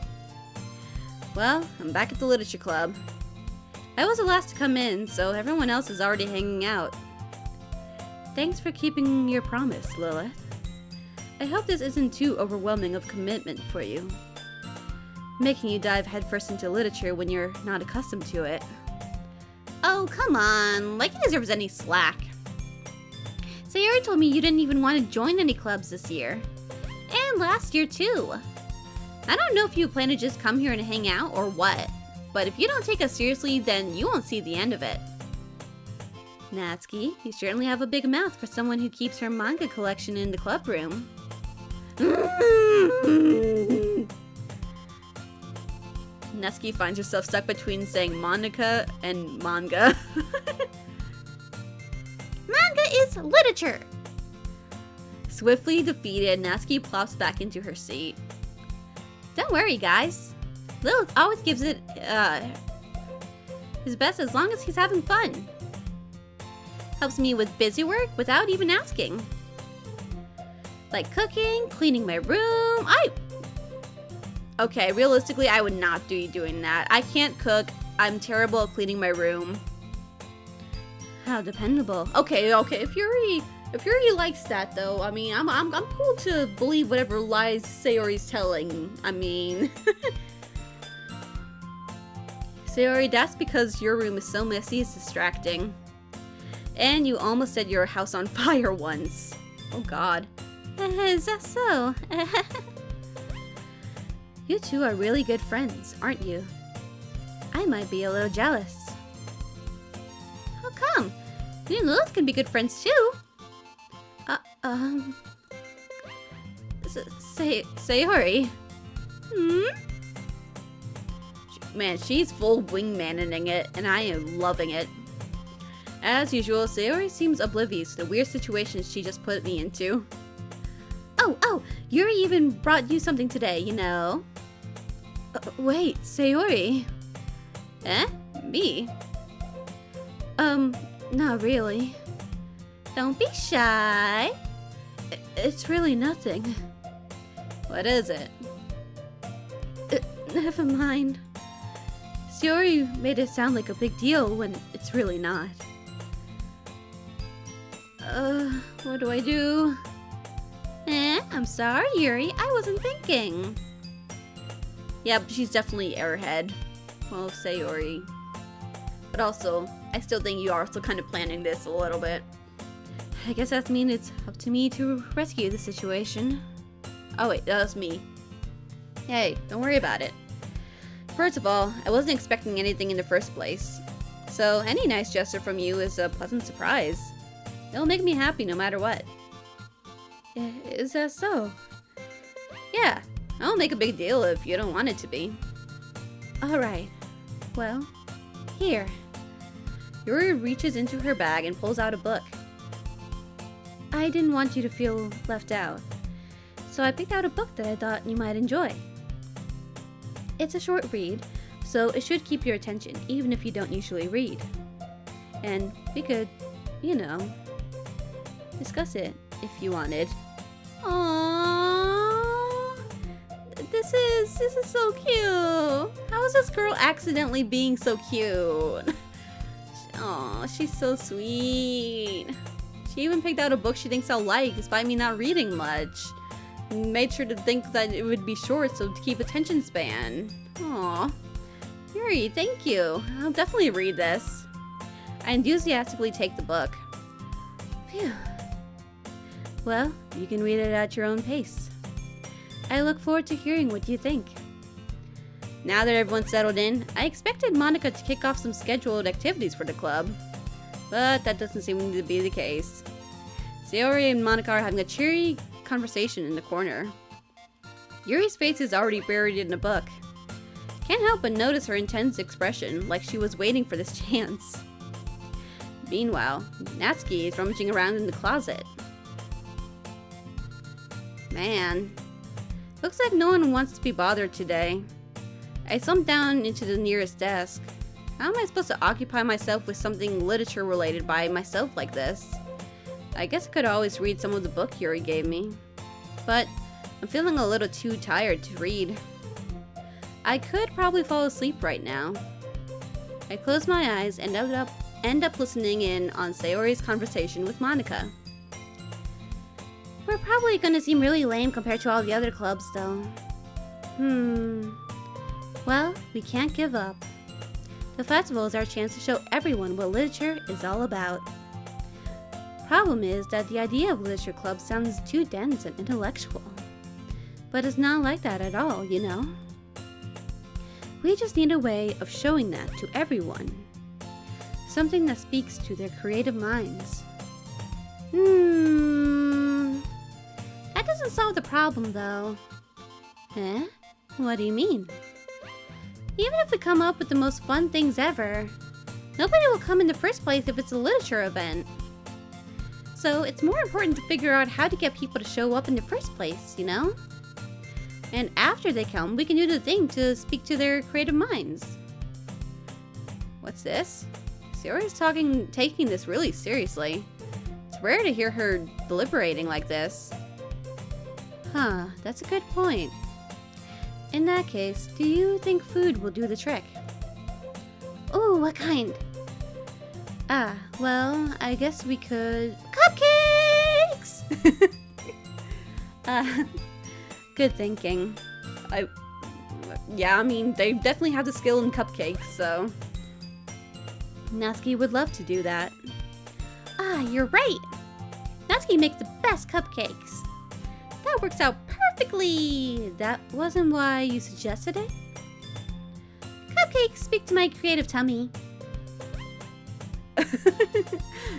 Well, I'm back at the literature club. I was the last to come in, so everyone else is already hanging out. Thanks for keeping your promise, Lilith. I hope this isn't too overwhelming of commitment for you. Making you dive headfirst into literature when you're not accustomed to it. Oh, come on. Like he deserves any slack. Sayori told me you didn't even want to join any clubs this year. happened last year too. I don't know if you plan to just come here and hang out or what, but if you don't take us seriously, then you won't see the end of it. Natsuki, you certainly have a big mouth for someone who keeps her manga collection in the club room. Natsuki finds herself stuck between saying Monica and manga. Manga is literature! Swiftly defeated, Natsuki plops back into her seat. Don't worry, guys. Lilith always gives it his best as long as he's having fun. Helps me with busy work without even asking. Like cooking, cleaning my room. Okay, realistically, I would not be doing that. I can't cook. I'm terrible at cleaning my room. How dependable. Okay, if Yuri likes that though, I mean, I'm cool to believe whatever lies Sayori's telling. I mean, Sayori, that's because your room is so messy it's distracting. And you almost set your house on fire once. Oh god. Is that so? You two are really good friends, aren't you? I might be a little jealous. How come? You and Lilith can be good friends too. Sayori. Man, she's full wingmaning it, and I am loving it. As usual, Sayori seems oblivious to the weird situations she just put me into. Oh, Yuri even brought you something today, you know. Wait, Sayori. Eh? Me? Not really. Don't be shy. It's really nothing. What is it? Never mind. Sayori made it sound like a big deal when it's really not. What do I do? I'm sorry, Yuri. I wasn't thinking. Yeah, but she's definitely airhead. Well, Sayori. But also, I still think you are still kind of planning this a little bit. I guess that means it's up to me to rescue the situation. Oh wait, that was me. Hey, don't worry about it. First of all, I wasn't expecting anything in the first place. So any nice gesture from you is a pleasant surprise. It'll make me happy no matter what. Is that so? Yeah, I won't make a big deal if you don't want it to be. Alright. Well, here. Yuri reaches into her bag and pulls out a book. I didn't want you to feel left out, so I picked out a book that I thought you might enjoy. It's a short read, so it should keep your attention even if you don't usually read. And we could, you know, discuss it if you wanted. Aww, this is so cute. How is this girl accidentally being so cute? Aw, she's so sweet. She even picked out a book she thinks I'll like despite me not reading much. Made sure to think that it would be short so to keep attention span. Aw. Yuri, thank you. I'll definitely read this. I enthusiastically take the book. Phew. Well, you can read it at your own pace. I look forward to hearing what you think. Now that everyone's settled in, I expected Monica to kick off some scheduled activities for the club. But that doesn't seem to be the case. Sayori and Monica are having a cheery conversation in the corner. Yuri's face is already buried in the book. Can't help but notice her intense expression, like she was waiting for this chance. Meanwhile, Natsuki is rummaging around in the closet. Man, looks like no one wants to be bothered today. I slumped down into the nearest desk. How am I supposed to occupy myself with something literature related by myself like this? I guess I could always read some of the book Yuri gave me. But I'm feeling a little too tired to read. I could probably fall asleep right now. I close my eyes and end up listening in on Sayori's conversation with Monica. We're probably gonna seem really lame compared to all the other clubs though. Well, we can't give up. The festival is our chance to show everyone what literature is all about. Problem is that the idea of literature club sounds too dense and intellectual. But it's not like that at all, you know? We just need a way of showing that to everyone. Something that speaks to their creative minds. That doesn't solve the problem, though. Eh? What do you mean? Even if we come up with the most fun things ever, nobody will come in the first place if it's a literature event. So it's more important to figure out how to get people to show up in the first place, you know? And after they come, we can do the thing to speak to their creative minds. What's this? Sayori's taking this really seriously. It's rare to hear her deliberating like this. Huh, that's a good point. In that case, do you think food will do the trick? Ooh, what kind? Ah, well, I guess we could... Cupcakes! Good thinking. Yeah, I mean, they definitely have the skill in cupcakes, so... Natsuki would love to do that. Ah, you're right! Natsuki makes the best cupcakes. That works out perfectly! That wasn't why you suggested it? Cupcakes speak to my creative tummy.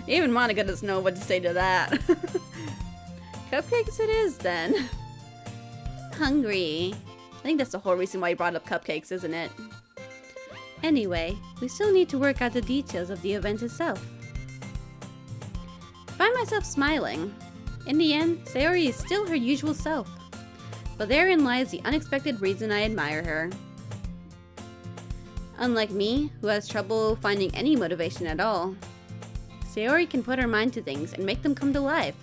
Even Monica doesn't know what to say to that. Cupcakes it is, then. Hungry. I think that's the whole reason why you brought up cupcakes, isn't it? Anyway, we still need to work out the details of the event itself. I find myself smiling. In the end, Sayori is still her usual self. But therein lies the unexpected reason I admire her. Unlike me, who has trouble finding any motivation at all, Sayori can put her mind to things and make them come to life.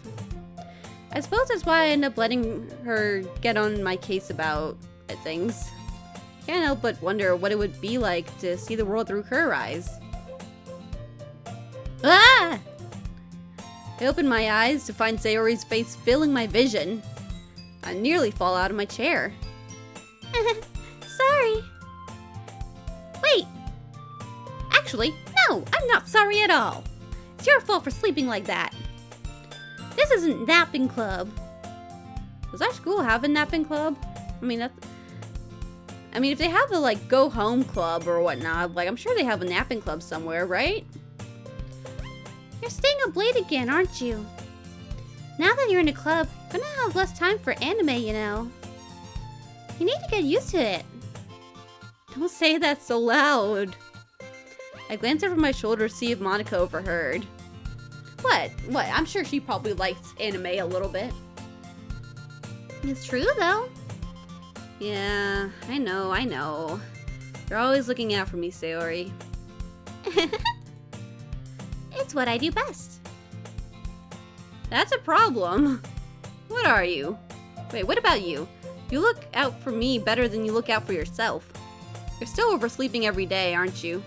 I suppose that's why I end up letting her get on my case about things. I can't help but wonder what it would be like to see the world through her eyes. Ah! I open my eyes to find Sayori's face filling my vision. I nearly fall out of my chair. Sorry. Wait! Actually, no, I'm not sorry at all. It's your fault for sleeping like that. This isn't napping club. Does our school have a napping club? I mean, if they have the, like, go home club or whatnot, like, I'm sure they have a napping club somewhere, right? You're staying up late again, aren't you? Now that you're in a club, you're gonna have less time for anime, you know. You need to get used to it. Don't say that so loud. I glance over my shoulder to see if Monica overheard. What? I'm sure she probably likes anime a little bit. It's true, though. Yeah, I know. You're always looking out for me, Sayori. It's what I do best. That's a problem. What are you? Wait, what about you? You look out for me better than you look out for yourself. You're still oversleeping every day, aren't you?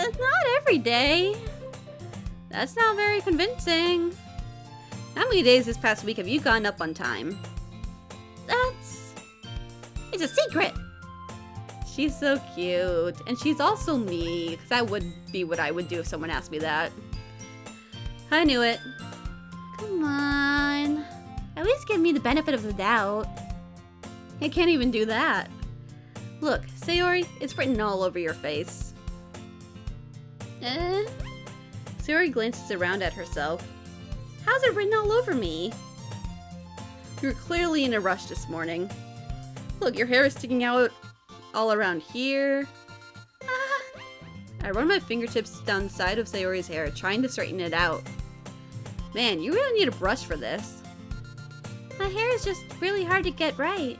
Not every day. That's not very convincing. How many days this past week have you gone up on time? It's a secret. She's so cute. And she's also me, because that would be what I would do if someone asked me that. I knew it. Come on. At least give me the benefit of the doubt. I can't even do that. Look, Sayori, it's written all over your face. Sayori glances around at herself. How's it written all over me? You're clearly in a rush this morning. Look, your hair is sticking out all around here. I run my fingertips down the side of Sayori's hair, trying to straighten it out. Man, you really need a brush for this. My hair is just really hard to get right.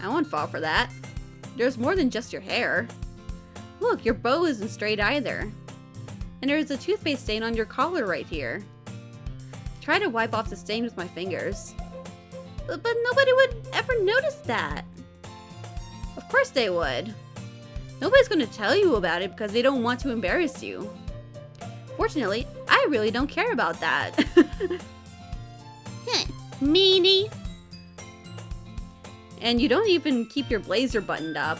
I won't fall for that. There's more than just your hair. Look, your bow isn't straight either. And there's a toothpaste stain on your collar right here. Try to wipe off the stain with my fingers. But nobody would ever notice that. Of course they would. Nobody's going to tell you about it because they don't want to embarrass you. Fortunately, I really don't care about that. Meanie. And you don't even keep your blazer buttoned up.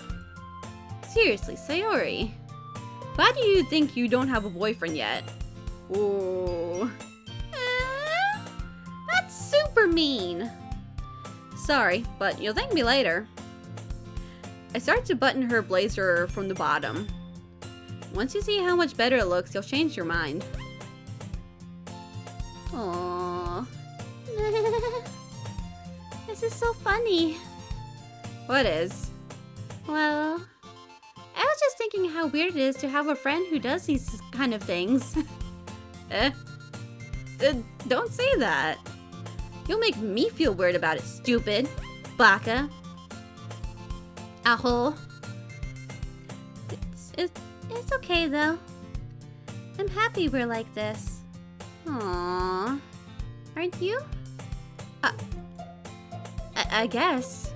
Seriously, Sayori. Why do you think you don't have a boyfriend yet? Ooh. That's super mean. Sorry, but you'll thank me later. I start to button her blazer from the bottom. Once you see how much better it looks, you'll change your mind. Aww. This is so funny. What is? Well, I was just thinking how weird it is to have a friend who does these kind of things. Don't say that. You'll make me feel weird about it, stupid. Baka. Aho. It's okay though. I'm happy we're like this. Aww. Aren't you? I guess.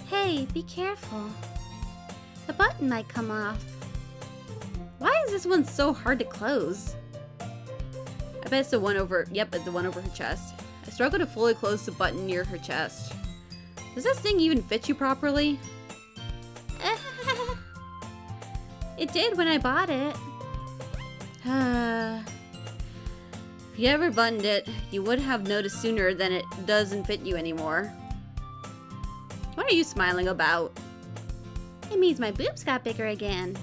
Hey, be careful. The button might come off. Why is this one so hard to close? I bet it's the one over, yep, it's the one over her chest. I struggle to fully close the button near her chest. Does this thing even fit you properly? It did when I bought it. If you ever buttoned it, you would have noticed sooner than it doesn't fit you anymore. What are you smiling about? It means my boobs got bigger again.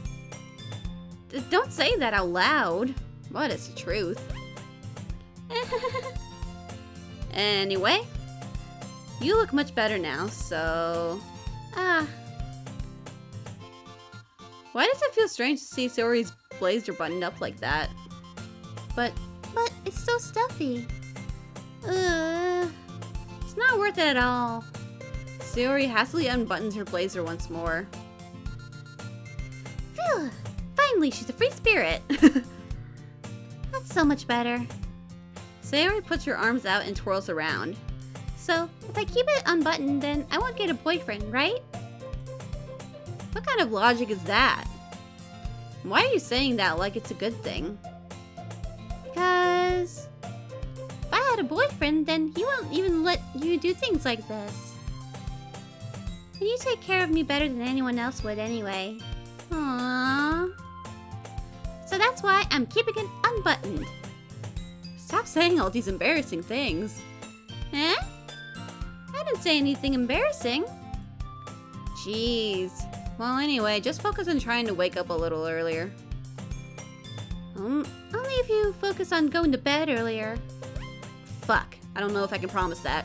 Don't say that out loud. What is the truth? Anyway, you look much better now, so... Why does it feel strange to see Sayori's blazer buttoned up like that? But it's so stuffy. It's not worth it at all. Sayori hastily unbuttons her blazer once more. Phew! Finally, she's a free spirit! That's so much better. Sayori puts her arms out and twirls around. So, if I keep it unbuttoned, then I won't get a boyfriend, right? What kind of logic is that? Why are you saying that like it's a good thing? Because if I had a boyfriend, then he won't even let you do things like this. And you take care of me better than anyone else would anyway. Aww. So that's why I'm keeping it unbuttoned. Stop saying all these embarrassing things. Eh? I didn't say anything embarrassing. Jeez. Well, anyway, just focus on trying to wake up a little earlier. Only if you focus on going to bed earlier. Fuck. I don't know if I can promise that.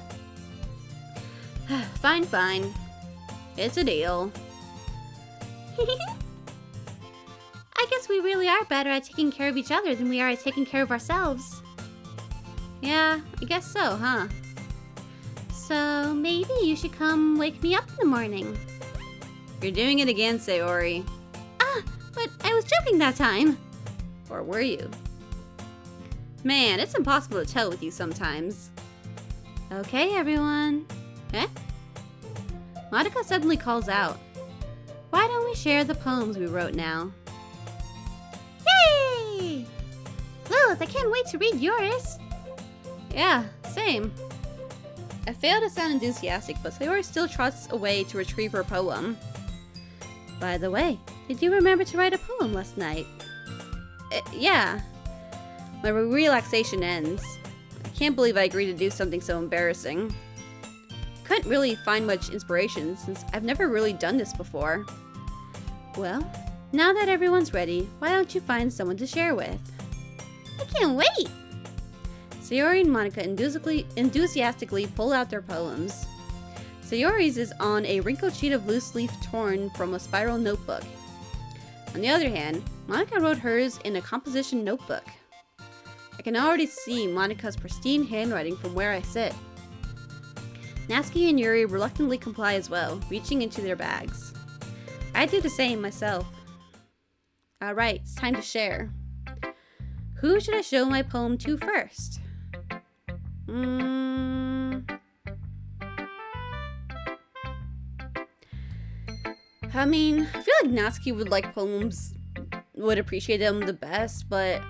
Fine. It's a deal. I guess we really are better at taking care of each other than we are at taking care of ourselves. Yeah, I guess so, huh? So maybe you should come wake me up in the morning. You're doing it again, Sayori. But I was joking that time. Or were you? Man, it's impossible to tell with you sometimes. Okay, everyone. Eh? Monica suddenly calls out. Why don't we share the poems we wrote now? Yay! Lilith, I can't wait to read yours. Yeah, same. I fail to sound enthusiastic, but Sayori still trots away to retrieve her poem. By the way, did you remember to write a poem last night? Yeah. My relaxation ends. I can't believe I agreed to do something so embarrassing. Couldn't really find much inspiration since I've never really done this before. Well, now that everyone's ready, why don't you find someone to share with? I can't wait! Sayori and Monica enthusiastically pull out their poems. Sayori's is on a wrinkled sheet of loose leaf torn from a spiral notebook. On the other hand, Monica wrote hers in a composition notebook. I can already see Monica's pristine handwriting from where I sit. Natsuki and Yuri reluctantly comply as well, reaching into their bags. I do the same myself. Alright, it's time to share. Who should I show my poem to first? I mean, I feel like Natsuki would like poems, would appreciate them the best, but...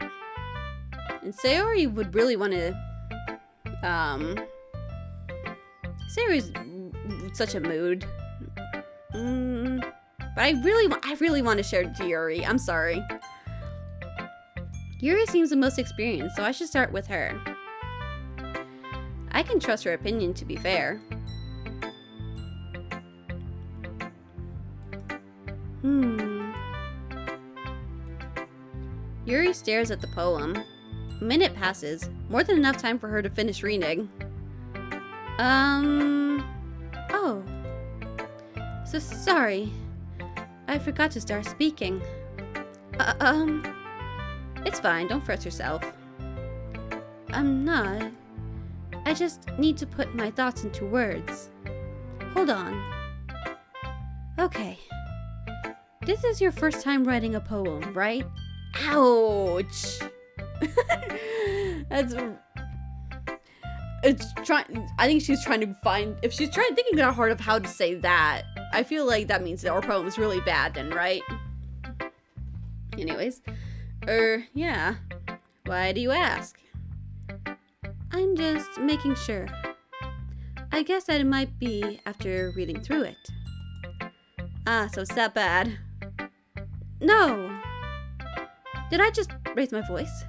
And Sayori would really want to... Sayori's such a mood. But I really want to share it to Yuri. I'm sorry. Yuri seems the most experienced, so I should start with her. I can trust her opinion, to be fair. Yuri stares at the poem. A minute passes, more than enough time for her to finish reading. Oh. So sorry. I forgot to start speaking. It's fine, don't fret yourself. I'm not. I just need to put my thoughts into words. Hold on. Okay. This is your first time writing a poem, right? Ouch! I think she's trying to find, if she's thinking out hard of how to say that, I feel like that means that our poem is really bad then, right? Anyways, yeah. Why do you ask? I'm just making sure. I guess that it might be after reading through it. Ah, so it's that bad. No! Did I just raise my voice?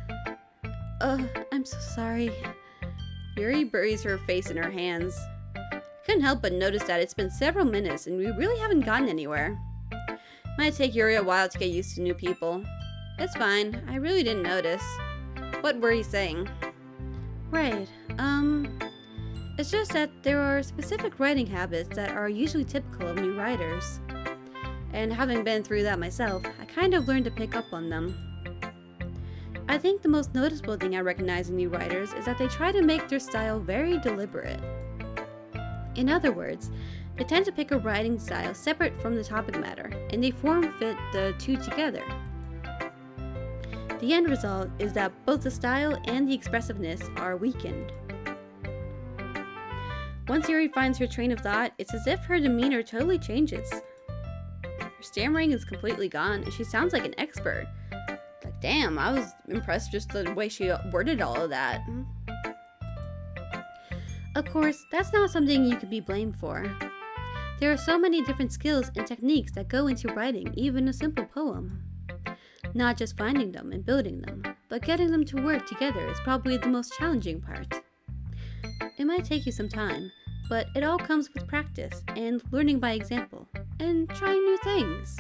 I'm so sorry. Yuri buries her face in her hands. I couldn't help but notice that it's been several minutes and we really haven't gotten anywhere. Might take Yuri a while to get used to new people. It's fine, I really didn't notice. What were you saying? Right, it's just that there are specific writing habits that are usually typical of new writers. And having been through that myself, I kind of learned to pick up on them. I think the most noticeable thing I recognize in new writers is that they try to make their style very deliberate. In other words, they tend to pick a writing style separate from the topic matter, and they form-fit the two together. The end result is that both the style and the expressiveness are weakened. Once Yuri finds her train of thought, it's as if her demeanor totally changes. Her stammering is completely gone, and she sounds like an expert. Like, damn, I was impressed just the way she worded all of that. Of course, that's not something you can be blamed for. There are so many different skills and techniques that go into writing even a simple poem. Not just finding them and building them, but getting them to work together is probably the most challenging part. It might take you some time, but it all comes with practice and learning by example, and trying new things.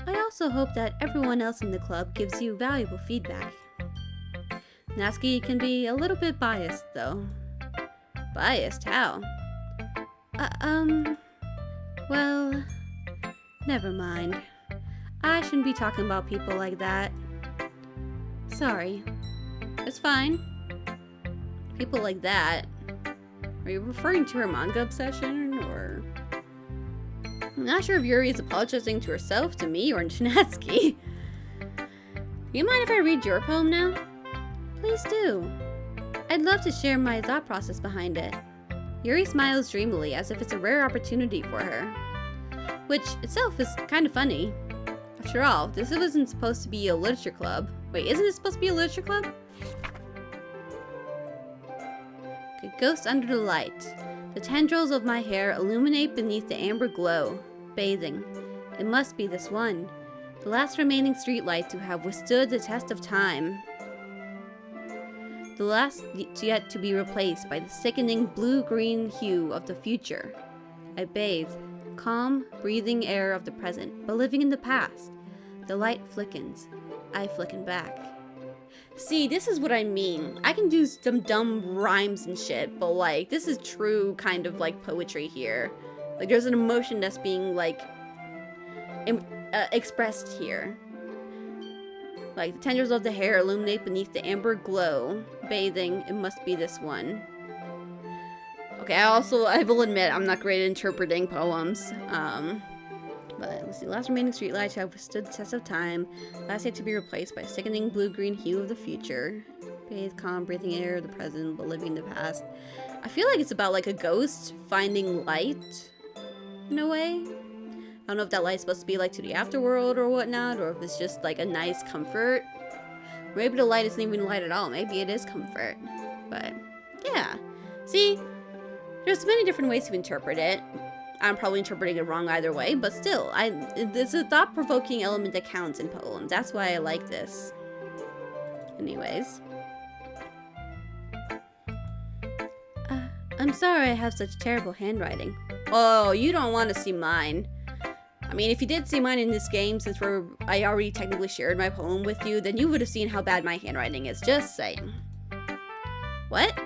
I also hope that everyone else in the club gives you valuable feedback. Natsuki can be a little bit biased, though. Biased? How? Well, never mind. I shouldn't be talking about people like that. Sorry. It's fine. People like that? Are you referring to her manga obsession, or...? I'm not sure if Yuri is apologizing to herself, to me, or to Natsuki. Do you mind if I read your poem now? Please do. I'd love to share my thought process behind it. Yuri smiles dreamily as if it's a rare opportunity for her. Which itself is kind of funny. After all, this wasn't supposed to be a literature club. Wait, isn't it supposed to be a literature club? A ghost under the light. The tendrils of my hair illuminate beneath the amber glow. Bathing. It must be this one. The last remaining streetlight to have withstood the test of time. The last yet to be replaced by the sickening blue-green hue of the future. I bathe. Calm, breathing air of the present, but living in the past. The light flickens. I flicken back. See, this is what I mean. I can do some dumb rhymes and shit, but like, this is true kind of like poetry here. Like, there's an emotion that's being like expressed here. Like, the tendrils of the hair illuminate beneath the amber glow. Bathing, it must be this one. Okay, I will admit, I'm not great at interpreting poems. But let's see, last remaining streetlights have withstood the test of time. Last yet to be replaced by sickening blue-green hue of the future. Bathe, calm, breathing air of the present, but living in the past. I feel like it's about like a ghost finding light, in a way. I don't know if that light's supposed to be like to the afterworld or whatnot, or if it's just like a nice comfort. Maybe the light isn't even light at all. Maybe it is comfort. But yeah, see, there's many different ways to interpret it. I'm probably interpreting it wrong either way, but still, it's a thought-provoking element that counts in poems. That's why I like this. Anyways. I'm sorry I have such terrible handwriting. Oh, you don't want to see mine. I mean, if you did see mine in this game, since I already technically shared my poem with you, then you would have seen how bad my handwriting is. Just saying. What?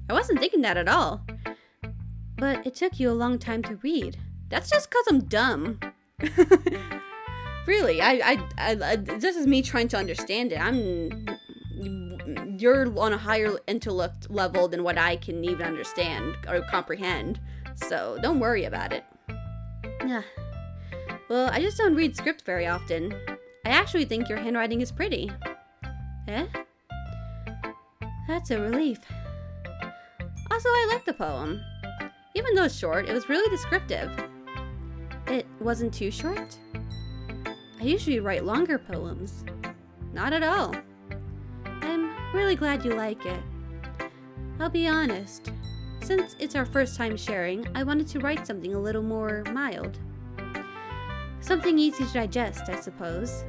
I wasn't thinking that at all. But it took you a long time to read. That's just because I'm dumb. Really, this is me trying to understand it. You're on a higher intellect level than what I can even understand or comprehend. So don't worry about it. Yeah. Well, I just don't read script very often. I actually think your handwriting is pretty. Eh? That's a relief. Also, I like the poem. Even though it's short, it was really descriptive. It wasn't too short? I usually write longer poems. Not at all. I'm really glad you like it. I'll be honest. Since it's our first time sharing, I wanted to write something a little more mild. Something easy to digest, I suppose.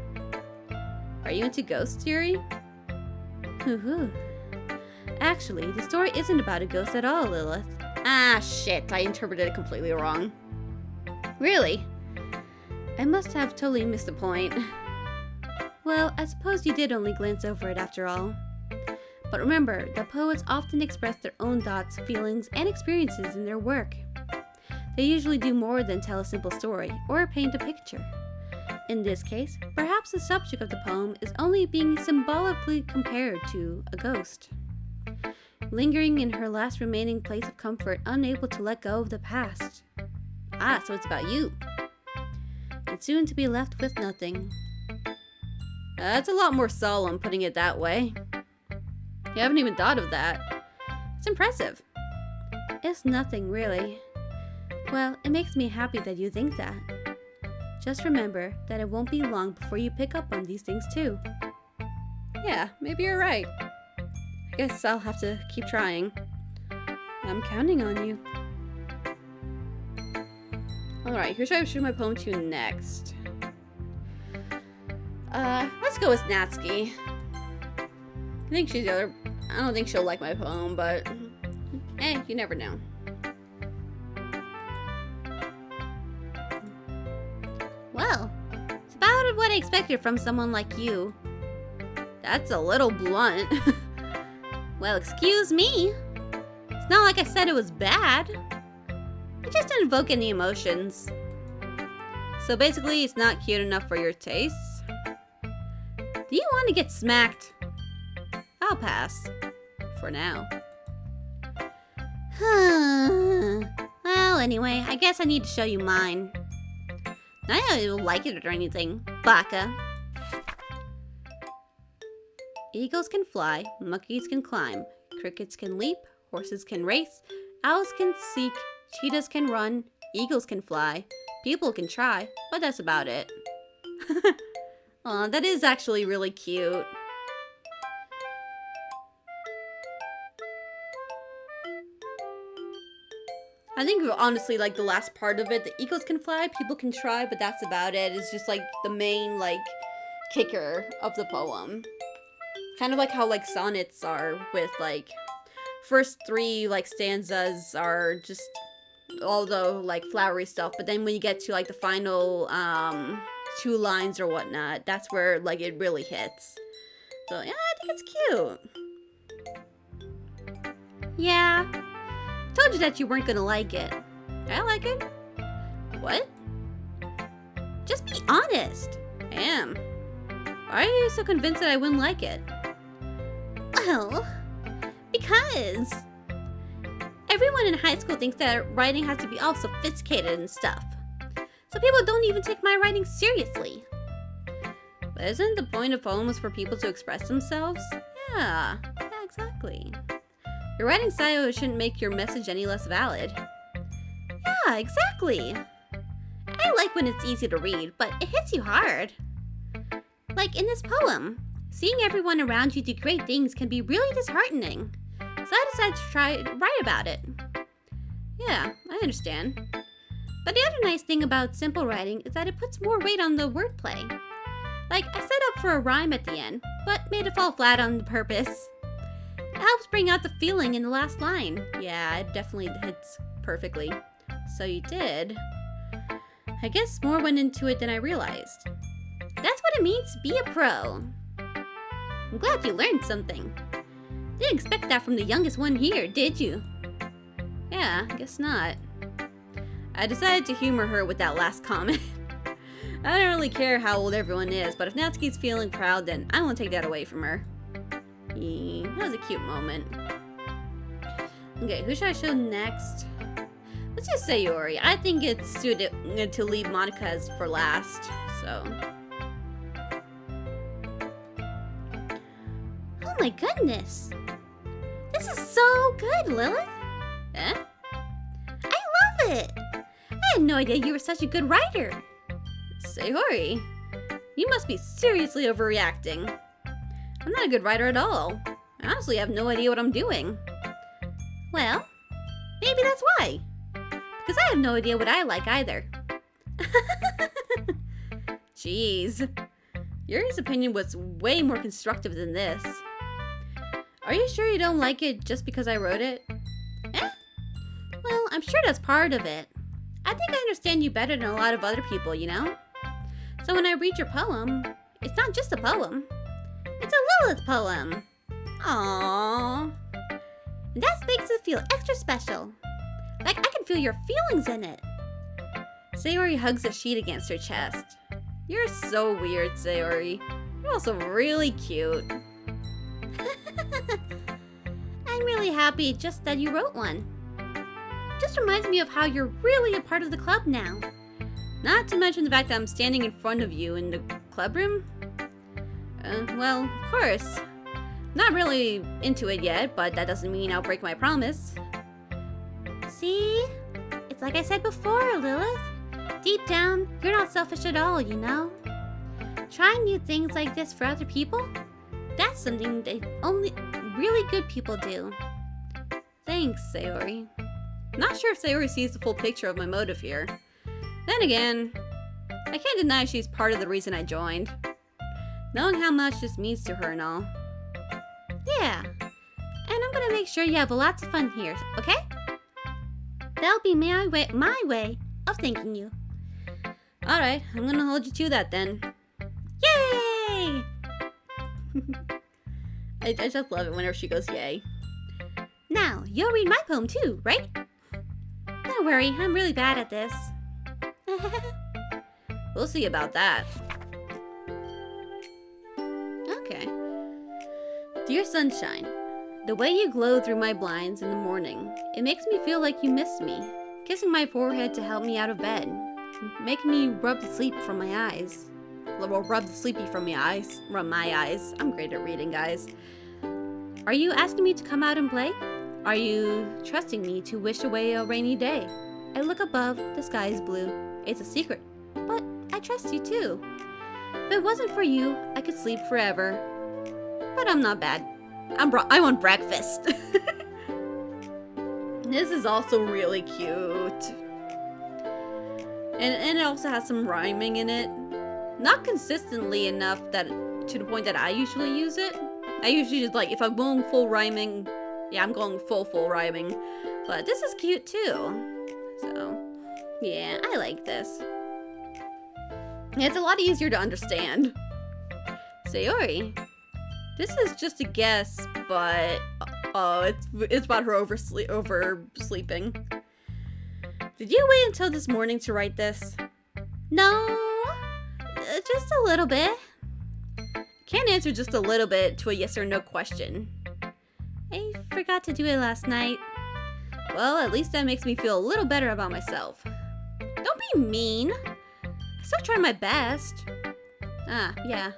Are you into ghost theory? Hoo-hoo. Actually, the story isn't about a ghost at all, Lilith. Ah, shit, I interpreted it completely wrong. Really? I must have totally missed the point. Well, I suppose you did only glance over it after all. But remember, the poets often express their own thoughts, feelings, and experiences in their work. They usually do more than tell a simple story or paint a picture. In this case, perhaps the subject of the poem is only being symbolically compared to a ghost. Lingering in her last remaining place of comfort, unable to let go of the past. Ah, so it's about you. And soon to be left with nothing. That's a lot more solemn, putting it that way. You haven't even thought of that. It's impressive. It's nothing, really. Well, it makes me happy that you think that. Just remember that it won't be long before you pick up on these things too. Yeah, maybe you're right. I guess I'll have to keep trying. I'm counting on you. Alright, who should I show my poem to next? Let's go with Natsuki. I think she's the other. I don't think she'll like my poem, but hey, you never know. Well, it's about what I expected from someone like you. That's a little blunt. Well, excuse me. It's not like I said it was bad. It just didn't evoke any emotions. So basically, it's not cute enough for your tastes. Do you want to get smacked? I'll pass. For now. Well, anyway, I guess I need to show you mine. Not that you'll like it or anything, baka. Eagles can fly, monkeys can climb, crickets can leap, horses can race, owls can seek, cheetahs can run, eagles can fly, people can try, but that's about it. Aw, that is actually really cute. I think honestly, like the last part of it, the eagles can fly, people can try, but that's about it. It's just like the main like kicker of the poem. Kind of like how like sonnets are with like first three like stanzas are just all the like flowery stuff, but then when you get to like the final two lines or whatnot, that's where like it really hits. So yeah, I think it's cute. Yeah. Told you that you weren't gonna like it. I like it. What? Just be honest. I am. Why are you so convinced that I wouldn't like it? Well, because everyone in high school thinks that writing has to be all sophisticated and stuff. So people don't even take my writing seriously. But isn't the point of poems for people to express themselves? Yeah, exactly. Your writing style shouldn't make your message any less valid. Yeah, exactly. I like when it's easy to read, but it hits you hard. Like in this poem, seeing everyone around you do great things can be really disheartening. So I decided to write about it. Yeah, I understand. But the other nice thing about simple writing is that it puts more weight on the wordplay. Like, I set up for a rhyme at the end, but made it fall flat on purpose. It helps bring out the feeling in the last line. Yeah, it definitely hits perfectly. So you did. I guess more went into it than I realized. That's what it means to be a pro. I'm glad you learned something. Didn't expect that from the youngest one here, did you? Yeah, I guess not. I decided to humor her with that last comment. I don't really care how old everyone is, but if Natsuki's feeling proud, then I won't take that away from her. That was a cute moment. Okay, who should I show next? Let's just say Sayori. I think it's suited to leave Monika's for last, so. Oh my goodness! This is so good, Lilith! Eh? I love it! I had no idea you were such a good writer! Sayori, you must be seriously overreacting. I'm not a good writer at all. I honestly have no idea what I'm doing. Well, maybe that's why. Because I have no idea what I like either. Jeez. Yuri's opinion was way more constructive than this. Are you sure you don't like it just because I wrote it? Eh? Well, I'm sure that's part of it. I think I understand you better than a lot of other people, you know? So when I read your poem, it's not just a poem. It's a Lilith poem. Aww. And that makes it feel extra special. Like I can feel your feelings in it. Sayori hugs the sheet against her chest. You're so weird, Sayori. You're also really cute. I'm really happy just that you wrote one. Just reminds me of how you're really a part of the club now. Not to mention the fact that I'm standing in front of you in the club room. Well, of course. Not really into it yet, but that doesn't mean I'll break my promise. See? It's like I said before, Lilith. Deep down, you're not selfish at all, you know? Trying new things like this for other people? That's something that only really good people do. Thanks, Sayori. Not sure if Sayori sees the full picture of my motive here. Then again, I can't deny she's part of the reason I joined. Knowing how much this means to her and all. Yeah, and I'm gonna make sure you have lots of fun here, okay? That'll be my way of thanking you. Alright, I'm gonna hold you to that then. Yay! I just love it whenever she goes yay. Now, you'll read my poem too, right? Don't worry, I'm really bad at this. We'll see about that. Okay. Dear Sunshine, the way you glow through my blinds in the morning, it makes me feel like you missed me. Kissing my forehead to help me out of bed. Making me rub the sleep from my eyes. Well, rub the sleepy from my eyes. I'm great at reading, guys. Are you asking me to come out and play? Are you trusting me to wish away a rainy day? I look above, the sky is blue. It's a secret, but I trust you too. If it wasn't for you, I could sleep forever. But I'm not bad. I want breakfast. This is also really cute. And it also has some rhyming in it. Not consistently enough that to the point that I usually use it. I usually just like, if I'm going full rhyming, yeah, I'm going full rhyming. But this is cute too. So, yeah, I like this. It's a lot easier to understand. Sayori, this is just a guess, but it's about her oversleeping. Did you wait until this morning to write this? No, just a little bit. Can't answer just a little bit to a yes or no question. I forgot to do it last night. Well, at least that makes me feel a little better about myself. Don't be mean. I still tried my best. Yeah.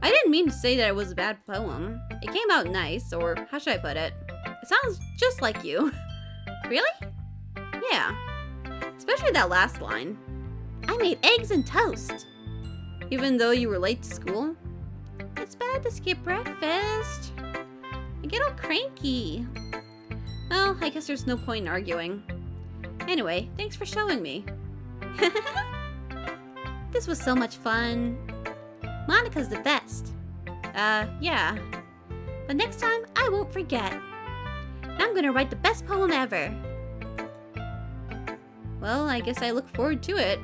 I didn't mean to say that it was a bad poem. It came out nice, or how should I put it? It sounds just like you. Really? Yeah. Especially that last line. I made eggs and toast. Even though you were late to school? It's bad to skip breakfast. I get all cranky. Well, I guess there's no point in arguing. Anyway, thanks for showing me. This was so much fun. Monika's the best. Yeah. but next time I won't forget. I'm gonna write the best poem ever. Well, I guess I look forward to it.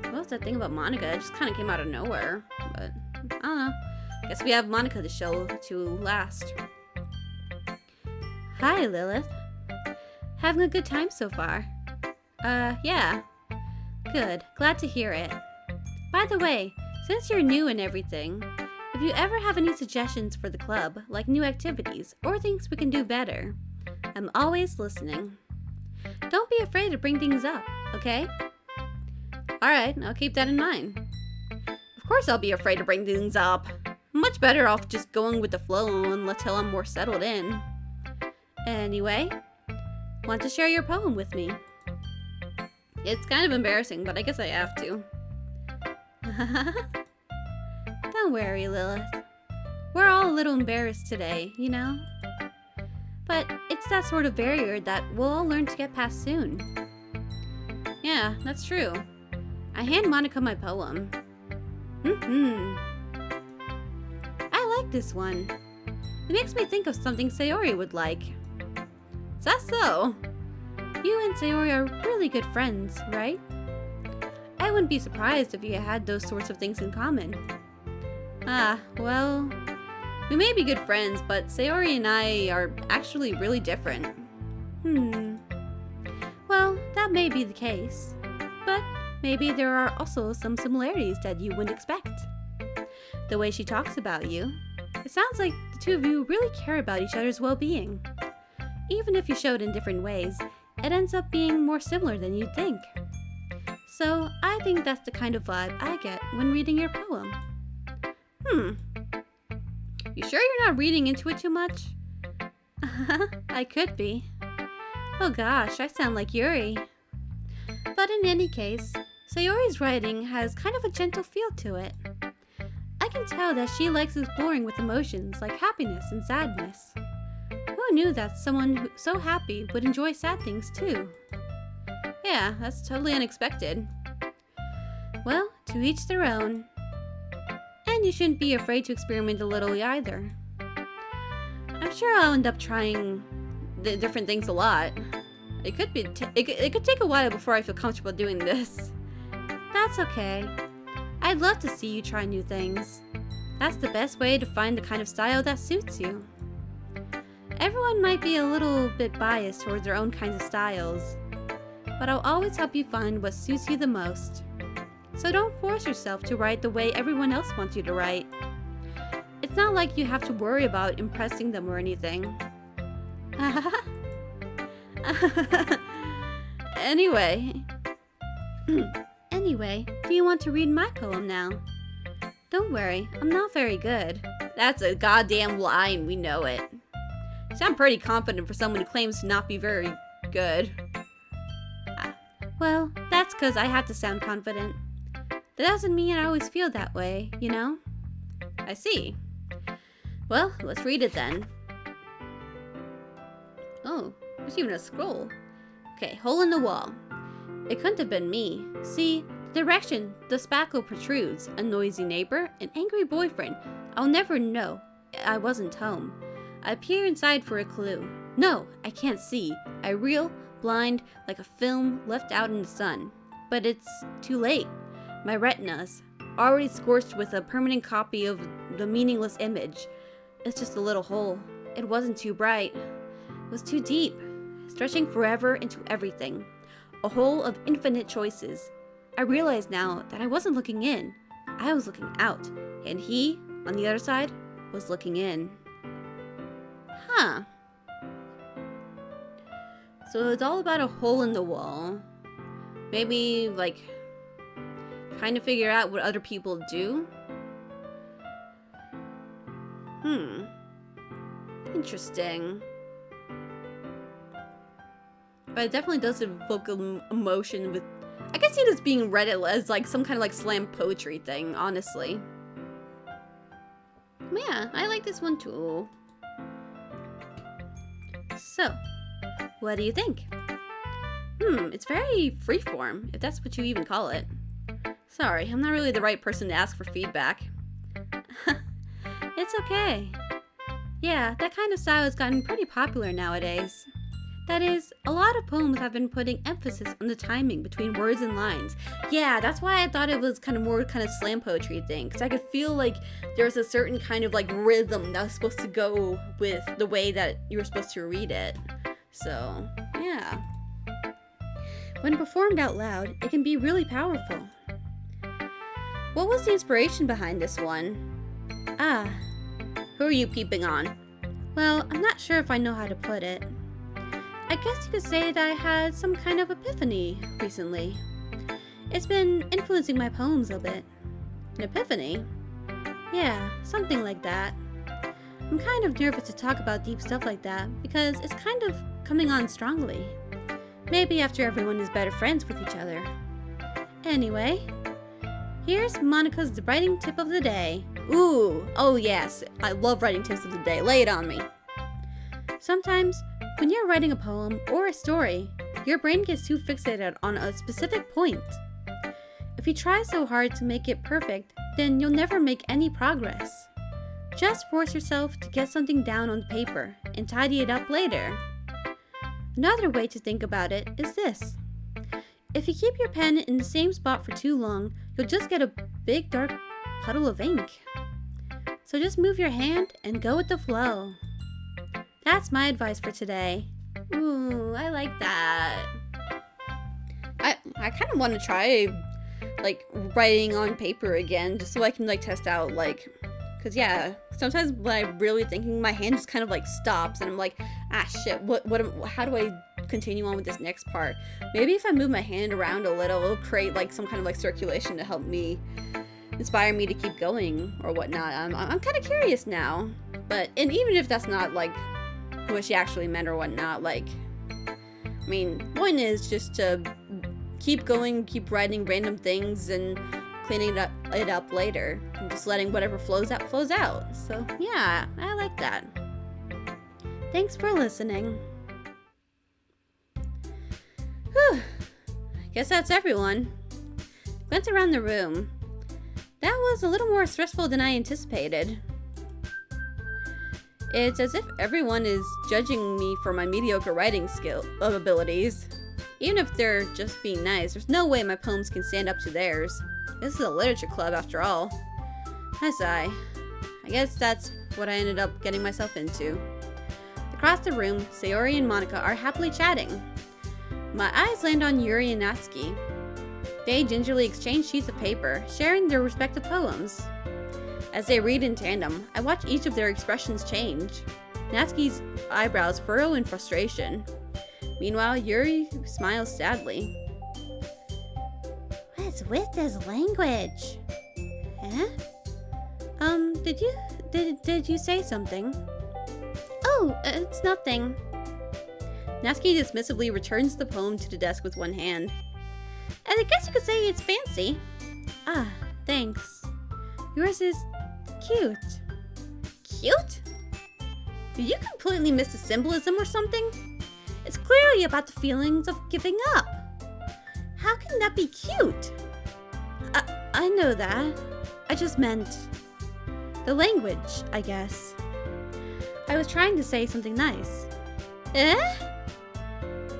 What was that thing about Monica? It just kind of came out of nowhere, but I don't know. Guess we have Monica to show to last. Hi, Lilith. Having a good time so far? Yeah. Good. Glad to hear it. By the way, since you're new and everything, if you ever have any suggestions for the club, like new activities or things we can do better, I'm always listening. Don't be afraid to bring things up, okay? Alright, I'll keep that in mind. Of course I'll be afraid to bring things up. I'm much better off just going with the flow until I'm more settled in. Anyway, want to share your poem with me? It's kind of embarrassing, but I guess I have to. Don't worry, Lilith. We're all a little embarrassed today, you know? But it's that sort of barrier that we'll all learn to get past soon. Yeah, that's true. I hand Monica my poem. I like this one. It makes me think of something Sayori would like. Is that so? You and Sayori are really good friends, right? I wouldn't be surprised if you had those sorts of things in common. Ah, well, we may be good friends, but Sayori and I are actually really different. Well, that may be the case, but maybe there are also some similarities that you wouldn't expect. The way she talks about you, it sounds like the two of you really care about each other's well-being. Even if you show it in different ways, it ends up being more similar than you'd think. So I think that's the kind of vibe I get when reading your poem. You sure you're not reading into it too much? I could be. Oh gosh, I sound like Yuri. But in any case, Sayori's writing has kind of a gentle feel to it. I can tell that she likes exploring with emotions like happiness and sadness. Who knew that someone so happy would enjoy sad things too? Yeah, that's totally unexpected. Well, to each their own. And you shouldn't be afraid to experiment a little either. I'm sure I'll end up trying the different things a lot. It could be it could take a while before I feel comfortable doing this. That's okay. I'd love to see you try new things. That's the best way to find the kind of style that suits you. Everyone might be a little bit biased towards their own kinds of styles, but I'll always help you find what suits you the most. So don't force yourself to write the way everyone else wants you to write. It's not like you have to worry about impressing them or anything. Anyway, do you want to read my poem now? Don't worry, I'm not very good. That's a goddamn line, we know it. You sound pretty confident for someone who claims to not be very good. Well, that's because I have to sound confident. That doesn't mean I always feel that way, you know? I see. Well, let's read it then. Oh, there's even a scroll. Okay, hole in the wall. It couldn't have been me. See, the direction the spackle protrudes, a noisy neighbor, an angry boyfriend. I'll never know. I wasn't home. I peer inside for a clue. No, I can't see. I reel, blind, like a film left out in the sun. But it's too late. My retinas, already scorched with a permanent copy of the meaningless image. It's just a little hole. It wasn't too bright. It was too deep, stretching forever into everything. A hole of infinite choices. I realize now that I wasn't looking in. I was looking out, and he, on the other side, was looking in. Huh. So it's all about a hole in the wall. Maybe, like, trying to figure out what other people do? Interesting. But it definitely does evoke emotion with... I can see this being read as like some kind of like slam poetry thing, honestly. Yeah, I like this one too. So, what do you think? It's very freeform, if that's what you even call it. Sorry, I'm not really the right person to ask for feedback. It's okay. Yeah, that kind of style has gotten pretty popular nowadays. That is, a lot of poems have been putting emphasis on the timing between words and lines. Yeah, that's why I thought it was kind of more kind of slam poetry thing, because I could feel like there's a certain kind of like rhythm that was supposed to go with the way that you were supposed to read it. So, yeah. When performed out loud, it can be really powerful. What was the inspiration behind this one? Ah, who are you peeping on? Well, I'm not sure if I know how to put it. I guess you could say that I had some kind of epiphany recently. It's been influencing my poems a bit. An epiphany? Yeah, something like that. I'm kind of nervous to talk about deep stuff like that because it's kind of coming on strongly. Maybe after everyone is better friends with each other. Anyway, here's Monica's writing tip of the day. Ooh, oh yes, I love writing tips of the day. Lay it on me. Sometimes, when you're writing a poem or a story, your brain gets too fixated on a specific point. If you try so hard to make it perfect, then you'll never make any progress. Just force yourself to get something down on paper and tidy it up later. Another way to think about it is this. If you keep your pen in the same spot for too long, you'll just get a big dark puddle of ink. So just move your hand and go with the flow. That's my advice for today. Ooh, I like that. I kind of want to try, like, writing on paper again, just so I can, like, test out, like, because, yeah, sometimes when I'm really thinking, my hand just kind of, like, stops, and I'm like, ah, shit, how do I continue on with this next part? Maybe if I move my hand around a little, it'll create, like, some kind of, like, circulation to help me, inspire me to keep going, or whatnot. I'm kind of curious now, and even if that's not, like, what she actually meant or whatnot, like, I mean, point is just to keep going, keep writing random things and cleaning it up later, and just letting whatever flows out. So yeah, I like that. Thanks for listening. Whew. Guess that's everyone. Glance around the room. That was a little more stressful than I anticipated. It's as if everyone is judging me for my mediocre writing abilities. Even if they're just being nice, there's no way my poems can stand up to theirs. This is a literature club after all. I sigh. I guess that's what I ended up getting myself into. Across the room, Sayori and Monica are happily chatting. My eyes land on Yuri and Natsuki. They gingerly exchange sheets of paper, sharing their respective poems. As they read in tandem, I watch each of their expressions change. Natsuki's eyebrows furrow in frustration. Meanwhile, Yuri smiles sadly. What's with this language? Huh? Did you say something? Oh, it's nothing. Natsuki dismissively returns the poem to the desk with one hand. And I guess you could say it's fancy. Ah, thanks. Yours is cute. Cute? Did you completely miss the symbolism or something? It's clearly about the feelings of giving up. How can that be cute? I know that. I just meant the language, I guess. I was trying to say something nice. Eh?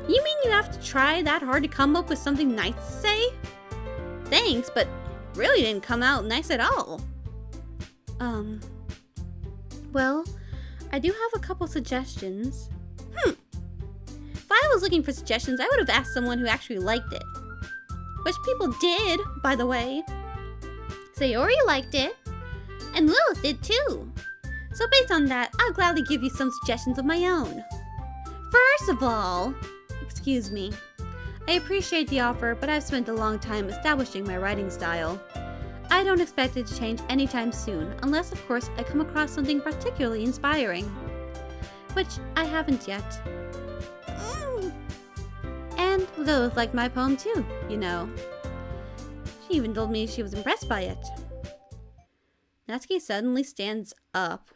You mean you have to try that hard to come up with something nice to say? Thanks, but really didn't come out nice at all. Well, I do have a couple suggestions. If I was looking for suggestions, I would have asked someone who actually liked it. Which people did, by the way. Sayori liked it, and Lilith did too. So based on that, I'll gladly give you some suggestions of my own. First of all, excuse me, I appreciate the offer, but I've spent a long time establishing my writing style. I don't expect it to change anytime soon, unless of course I come across something particularly inspiring. Which I haven't yet. And Lilith liked my poem too, you know. She even told me she was impressed by it. Natsuki suddenly stands up.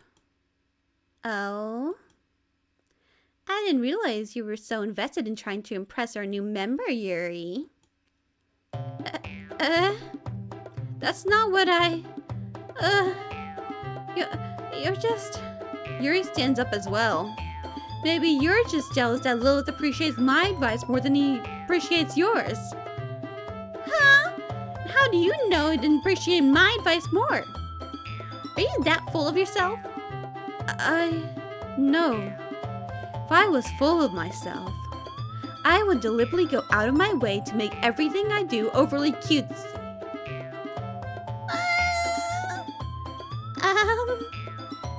Oh? I didn't realize you were so invested in trying to impress our new member, Yuri. That's not what I... You're just... Yuri stands up as well. Maybe you're just jealous that Lilith appreciates my advice more than he appreciates yours. Huh? How do you know he didn't appreciate my advice more? Are you that full of yourself? No. If I was full of myself, I would deliberately go out of my way to make everything I do overly cutesy.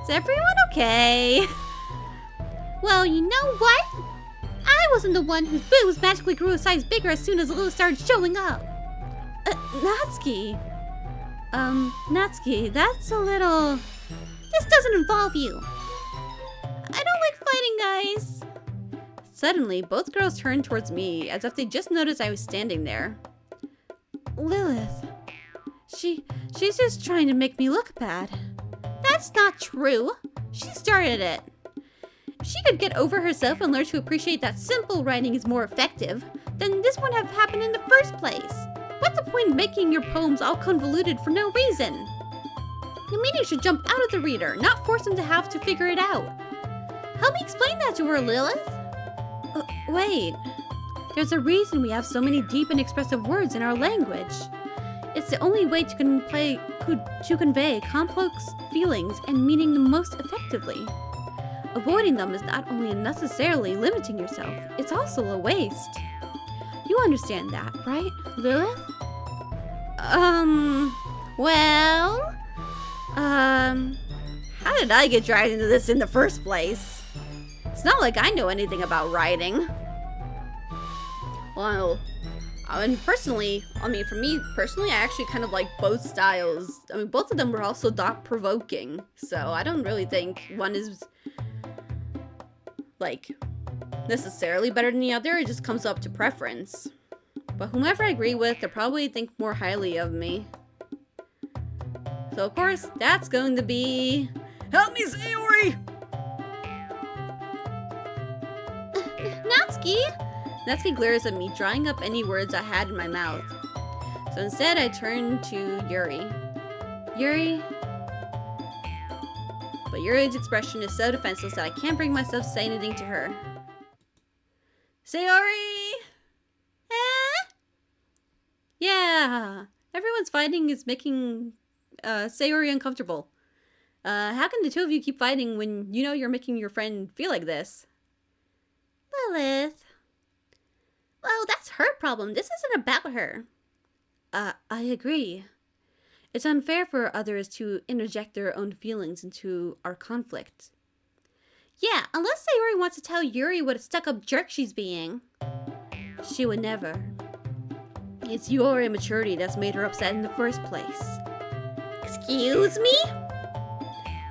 Is everyone okay? Well, you know what? I wasn't the one whose boobs magically grew a size bigger as soon as Lilith started showing up. Natsuki. Natsuki, that's a little... This doesn't involve you. I don't like fighting, guys. Suddenly, both girls turned towards me as if they just noticed I was standing there. Lilith. She's just trying to make me look bad. That's not true. She started it. If she could get over herself and learn to appreciate that simple writing is more effective, then this wouldn't have happened in the first place. What's the point in making your poems all convoluted for no reason? The meaning should jump out of the reader, not force them to have to figure it out. Help me explain that to her, Lilith. Wait. There's a reason we have so many deep and expressive words in our language. It's the only way to convey complex feelings and meaning the most effectively. Avoiding them is not only unnecessarily limiting yourself, it's also a waste. You understand that, right, Lilith? How did I get dragged into this in the first place? It's not like I know anything about writing. Well, for me personally, I actually kind of like both styles. I mean, both of them were also thought-provoking, so I don't really think one is, like, necessarily better than the other. It just comes up to preference. But whomever I agree with, they'll probably think more highly of me. So, of course, that's going to be... Help me, Sayori! Natsuki! Natsuki glares at me, drawing up any words I had in my mouth. So instead, I turn to Yuri. Yuri? But Yuri's expression is so defenseless that I can't bring myself to say anything to her. Sayori! Yeah! Everyone's fighting is making Sayori uncomfortable. How can the two of you keep fighting when you know you're making your friend feel like this? Lilith. Well, that's her problem. This isn't about her. I agree. It's unfair for others to interject their own feelings into our conflict. Yeah, unless Sayori wants to tell Yuri what a stuck-up jerk she's being. She would never. It's your immaturity that's made her upset in the first place. Excuse me?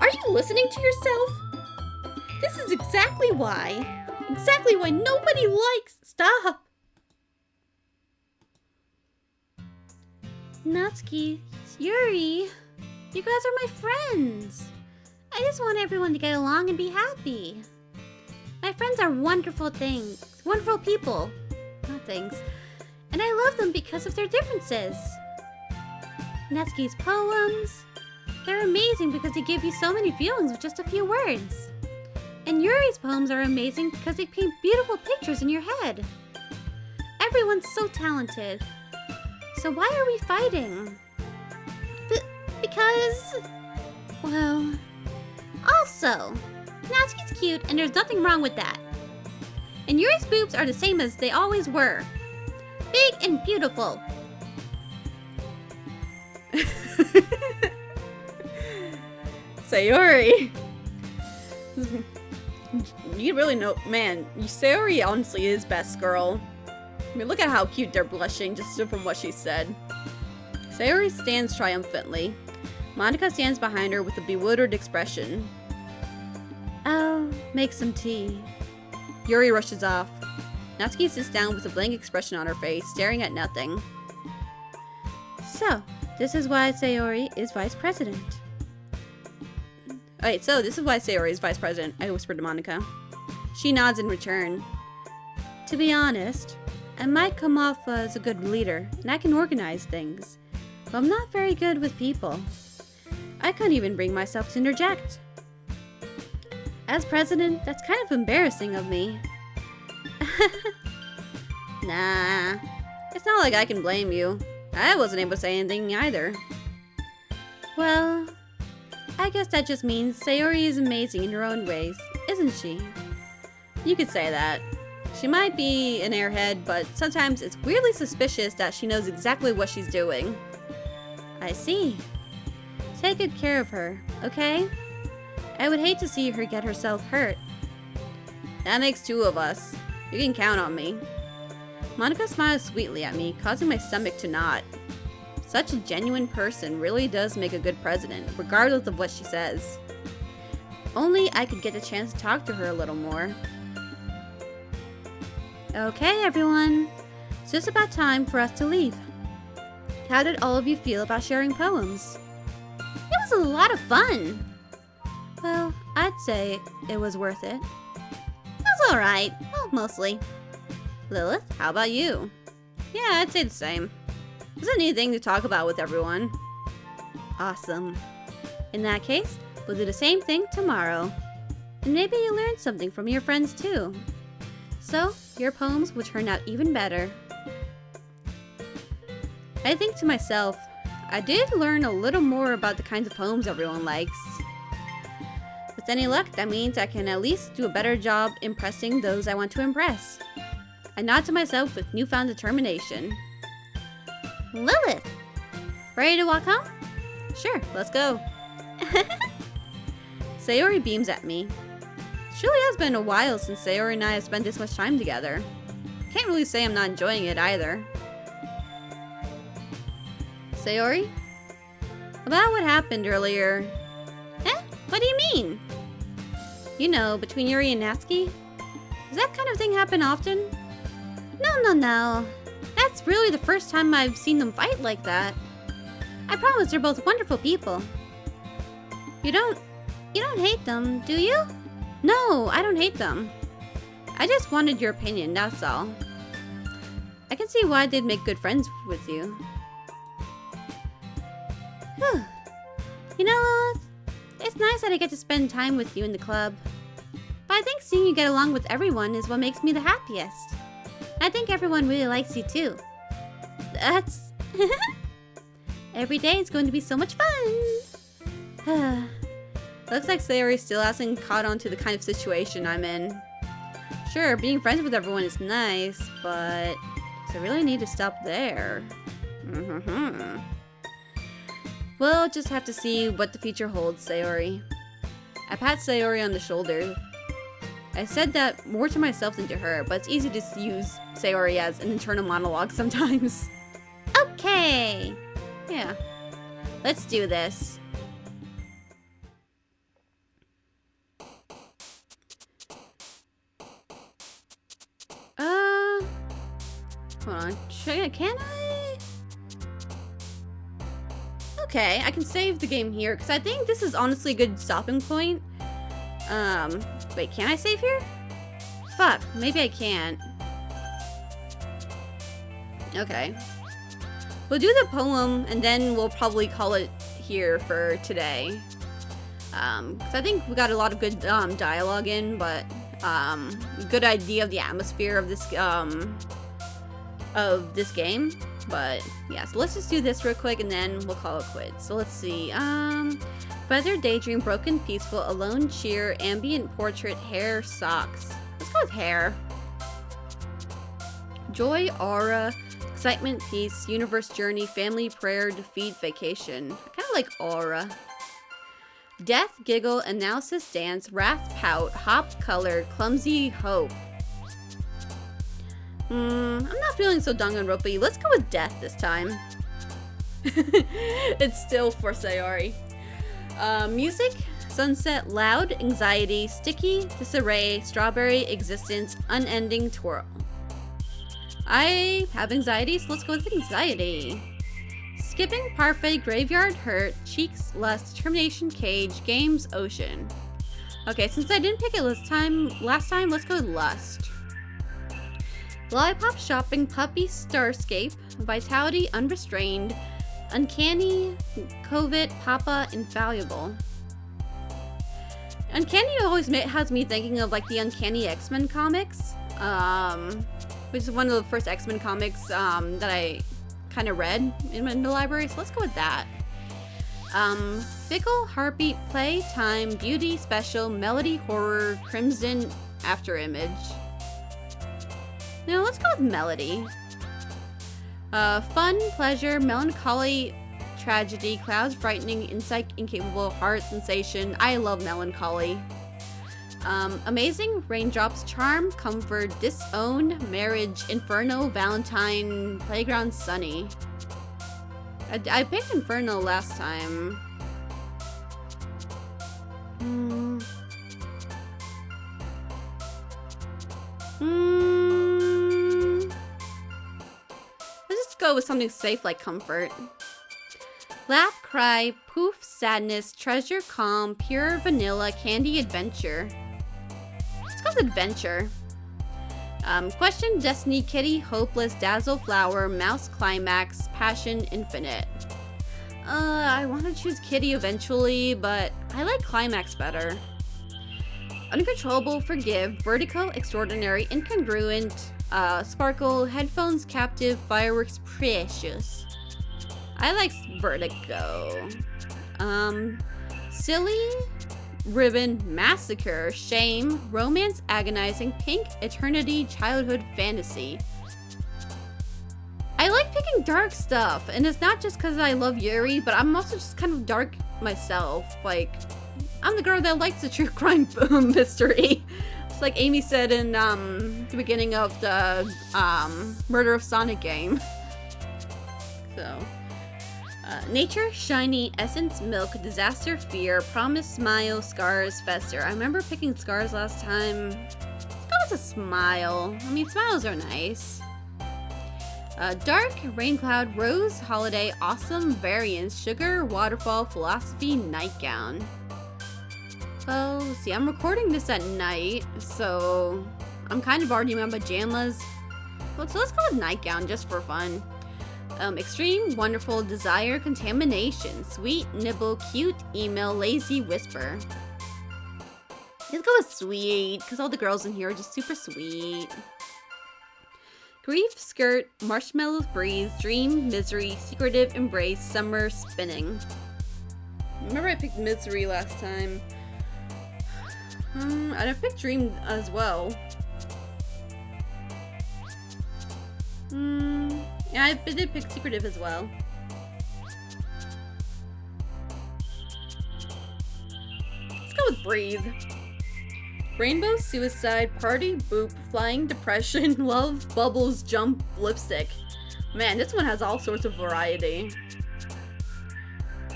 Are you listening to yourself? This is exactly why nobody likes... Stop! Natsuki, Yuri, you guys are my friends. I just want everyone to get along and be happy. My friends are wonderful people. Not things. And I love them because of their differences. Natsuki's poems, they're amazing because they give you so many feelings with just a few words. And Yuri's poems are amazing because they paint beautiful pictures in your head. Everyone's so talented. So why are we fighting? Because... Well... Also, Natsuki's cute and there's nothing wrong with that. And Yuri's boobs are the same as they always were. Big and beautiful. Sayori. You really know, man, Sayori honestly is best girl. I mean, look at how cute they're blushing just from what she said. Sayori stands triumphantly. Monica stands behind her with a bewildered expression. I'll make some tea. Yuri rushes off. Natsuki sits down with a blank expression on her face, staring at nothing. So, this is why Sayori is vice president. Alright, so this is why Sayori is vice president, I whispered to Monica. She nods in return. To be honest, I might come off as a good leader, and I can organize things, but I'm not very good with people. I couldn't even bring myself to interject. As president, that's kind of embarrassing of me. Nah, it's not like I can blame you. I wasn't able to say anything either. Well, I guess that just means Sayori is amazing in her own ways, isn't she? You could say that. She might be an airhead, but sometimes it's weirdly suspicious that she knows exactly what she's doing. I see. Take good care of her, okay? I would hate to see her get herself hurt. That makes two of us. You can count on me. Monica smiles sweetly at me, causing my stomach to knot. Such a genuine person really does make a good president, regardless of what she says. Only I could get a chance to talk to her a little more. Okay, everyone. It's just about time for us to leave. How did all of you feel about sharing poems? It was a lot of fun. Well, I'd say it was worth it. It was alright. Well, mostly. Lilith, how about you? Yeah, I'd say the same. There's anything to talk about with everyone. Awesome. In that case, we'll do the same thing tomorrow. And maybe you learned something from your friends too. So, your poems will turn out even better. I think to myself, I did learn a little more about the kinds of poems everyone likes. With any luck, that means I can at least do a better job impressing those I want to impress. I nod to myself with newfound determination. Lilith! Ready to walk home? Sure, let's go. Sayori beams at me. It surely has been a while since Sayori and I have spent this much time together. Can't really say I'm not enjoying it either. Sayori? About what happened earlier. What do you mean? You know, between Yuri and Natsuki? Does that kind of thing happen often? No. That's really the first time I've seen them fight like that. I promise they're both wonderful people. You don't hate them, do you? No, I don't hate them. I just wanted your opinion, that's all. I can see why they'd make good friends with you. Whew. You know, Lilith, it's nice that I get to spend time with you in the club. But I think seeing you get along with everyone is what makes me the happiest. I think everyone really likes you too. That's... Every day is going to be so much fun! Looks like Sayori still hasn't caught on to the kind of situation I'm in. Sure, being friends with everyone is nice, but does I really need to stop there? We'll just have to see what the future holds, Sayori. I pat Sayori on the shoulder. I said that more to myself than to her, but it's easy to use Sayori as an internal monologue sometimes. Okay! Yeah. Let's do this. Hold on. Can I? Okay, I can save the game here, because I think this is honestly a good stopping point. Wait, can I save here? Fuck, maybe I can't. Okay. We'll do the poem, and then we'll probably call it here for today. Because I think we got a lot of good dialogue in, but good idea of the atmosphere of this game. But yeah, so let's just do this real quick, and then we'll call it quits. So let's see. Feather, daydream, broken, peaceful, alone, cheer, ambient, portrait, hair, socks. Let's go with hair. Joy, aura, excitement, peace, universe, journey, family, prayer, defeat, vacation. I kind of like aura. Death, giggle, analysis, dance, wrath, pout, hop, color, clumsy, hope. I'm not feeling so Danganronpa-y. Let's go with death this time. It's still for Sayori. Music, sunset, loud, anxiety, sticky, disarray, strawberry, existence, unending, twirl. I have anxiety, so let's go with anxiety. Skipping, parfait, graveyard, hurt, cheeks, lust, determination, cage, games, ocean. Okay, since I didn't pick it last time, let's go with lust. Lollipop, shopping, puppy, starscape, vitality, unrestrained, uncanny, covert, papa, infallible. Uncanny always has me thinking of like the Uncanny X-Men comics, which is one of the first X-Men comics that I kind of read in the library, so let's go with that. Fickle, Heartbeat, Playtime, Beauty, Special, Melody, Horror, Crimson, Afterimage. Now let's go with Melody. Fun, Pleasure, Melancholy, Tragedy, Clouds, Frightening, Insight, Incapable, Heart, Sensation. I love Melancholy. Amazing, Raindrops, Charm, Comfort, Disown, Marriage, Inferno, Valentine, Playground, Sunny. I picked Inferno last time. Let's just go with something safe like Comfort. Laugh, Cry, Poof, Sadness, Treasure, Calm, Pure, Vanilla, Candy, Adventure. Let's go with Adventure. Question, Destiny, Kitty, Hopeless, Dazzle, Flower, Mouse, Climax, Passion, Infinite. I want to choose Kitty eventually, but I like Climax better. Uncontrollable, Forgive, Vertigo, Extraordinary, Incongruent, Sparkle, Headphones, Captive, Fireworks, Precious. I like Vertigo. Silly, Ribbon, Massacre, Shame, Romance, Agonizing, Pink, Eternity, Childhood, Fantasy. I like picking dark stuff, and it's not just because I love Yuri, but I'm also just kind of dark myself. Like, I'm the girl that likes the true crime mystery. It's like Amy said in the beginning of the Murder of Sonic game. So... Nature, Shiny, Essence, Milk, Disaster, Fear, Promise, Smile, Scars, Fester. I remember picking Scars last time. Let's go with a Smile. I mean, smiles are nice. Dark, Rain Cloud, Rose, Holiday, Awesome, Variance, Sugar, Waterfall, Philosophy, Nightgown. Well, see, I'm recording this at night, so I'm kind of already in my pajamas. Well, so let's go with Nightgown just for fun. Extreme, Wonderful, Desire, Contamination, Sweet, Nibble, Cute, Email, Lazy, Whisper. Let's go with Sweet, because all the girls in here are just super sweet. Grief, Skirt, Marshmallow, Breeze, Dream, Misery, Secretive, Embrace, Summer, Spinning. Remember I picked Misery last time. And I picked Dream as well. Yeah, I did pick Secretive as well. Let's go with Breathe. Rainbow, Suicide, Party, Boop, Flying, Depression, Love, Bubbles, Jump, Lipstick. Man, this one has all sorts of variety.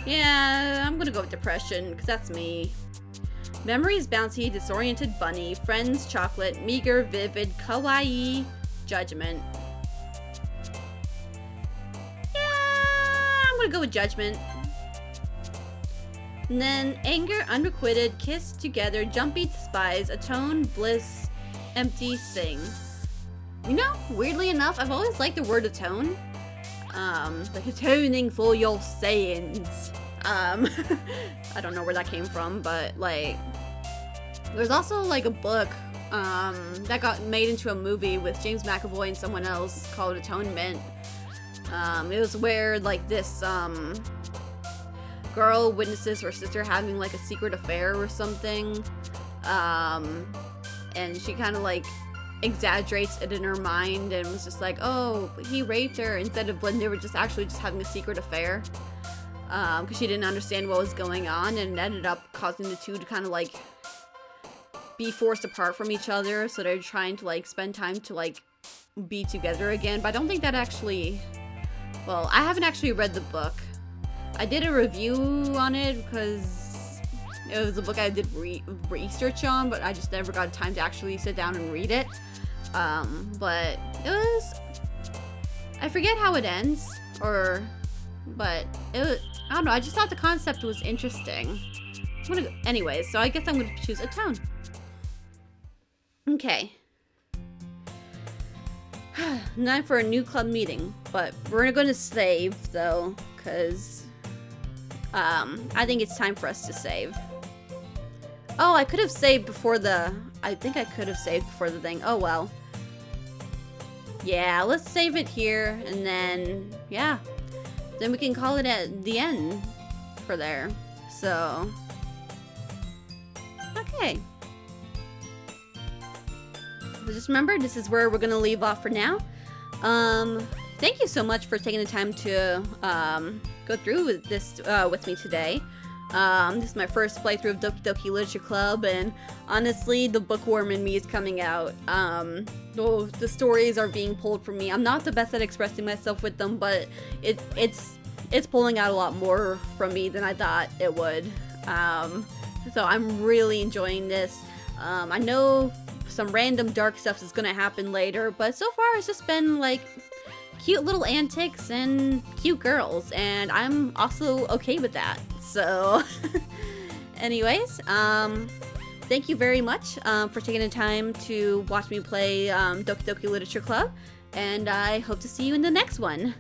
Yeah, I'm gonna go with Depression, because that's me. Memories, Bouncy, Disoriented Bunny, Friends, Chocolate, Meager, Vivid, Kawaii, Judgment. I'm gonna go with Judgment. And then Anger, Unrequited, Kiss, Together, Jumpy, Despise, Atone, Bliss, Empty, Sing. You know, weirdly enough, I've always liked the word atone. Like atoning for your sins. I don't know where that came from, but like, there's also like a book that got made into a movie with James McAvoy and someone else called Atonement. It was where like this girl witnesses her sister having like a secret affair or something, and she kind of like exaggerates it in her mind and was just like, oh, he raped her, instead of when they were just actually just having a secret affair, because she didn't understand what was going on, and it ended up causing the two to kind of like be forced apart from each other, so they're trying to like spend time to like be together again. But I don't think that actually, well, I haven't actually read the book. I did a review on it because it was a book I did research on, but I just never got time to actually sit down and read it. But it was, I forget how it ends, but it was, I don't know, I just thought the concept was interesting. Anyways, so I guess I'm going to choose Atone. Okay. Now for a new club meeting, but we're going to save though, because I think it's time for us to save. Oh, I could have saved before the... I think I could have saved before the thing. Oh, well. Yeah, let's save it here, and then, yeah. Then we can call it at the end for there. So, okay. So just remember, this is where we're going to leave off for now. Thank you so much for taking the time to go through with this with me today. This is my first playthrough of Doki Doki Literature Club, and honestly, the bookworm in me is coming out. The stories are being pulled from me. I'm not the best at expressing myself with them, but it's pulling out a lot more from me than I thought it would. So I'm really enjoying this. I know some random dark stuff is gonna happen later, but so far it's just been like cute little antics and cute girls, and I'm also okay with that. So anyways, thank you very much for taking the time to watch me play Doki Doki Literature Club, and I hope to see you in the next one.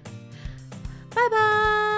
Bye bye!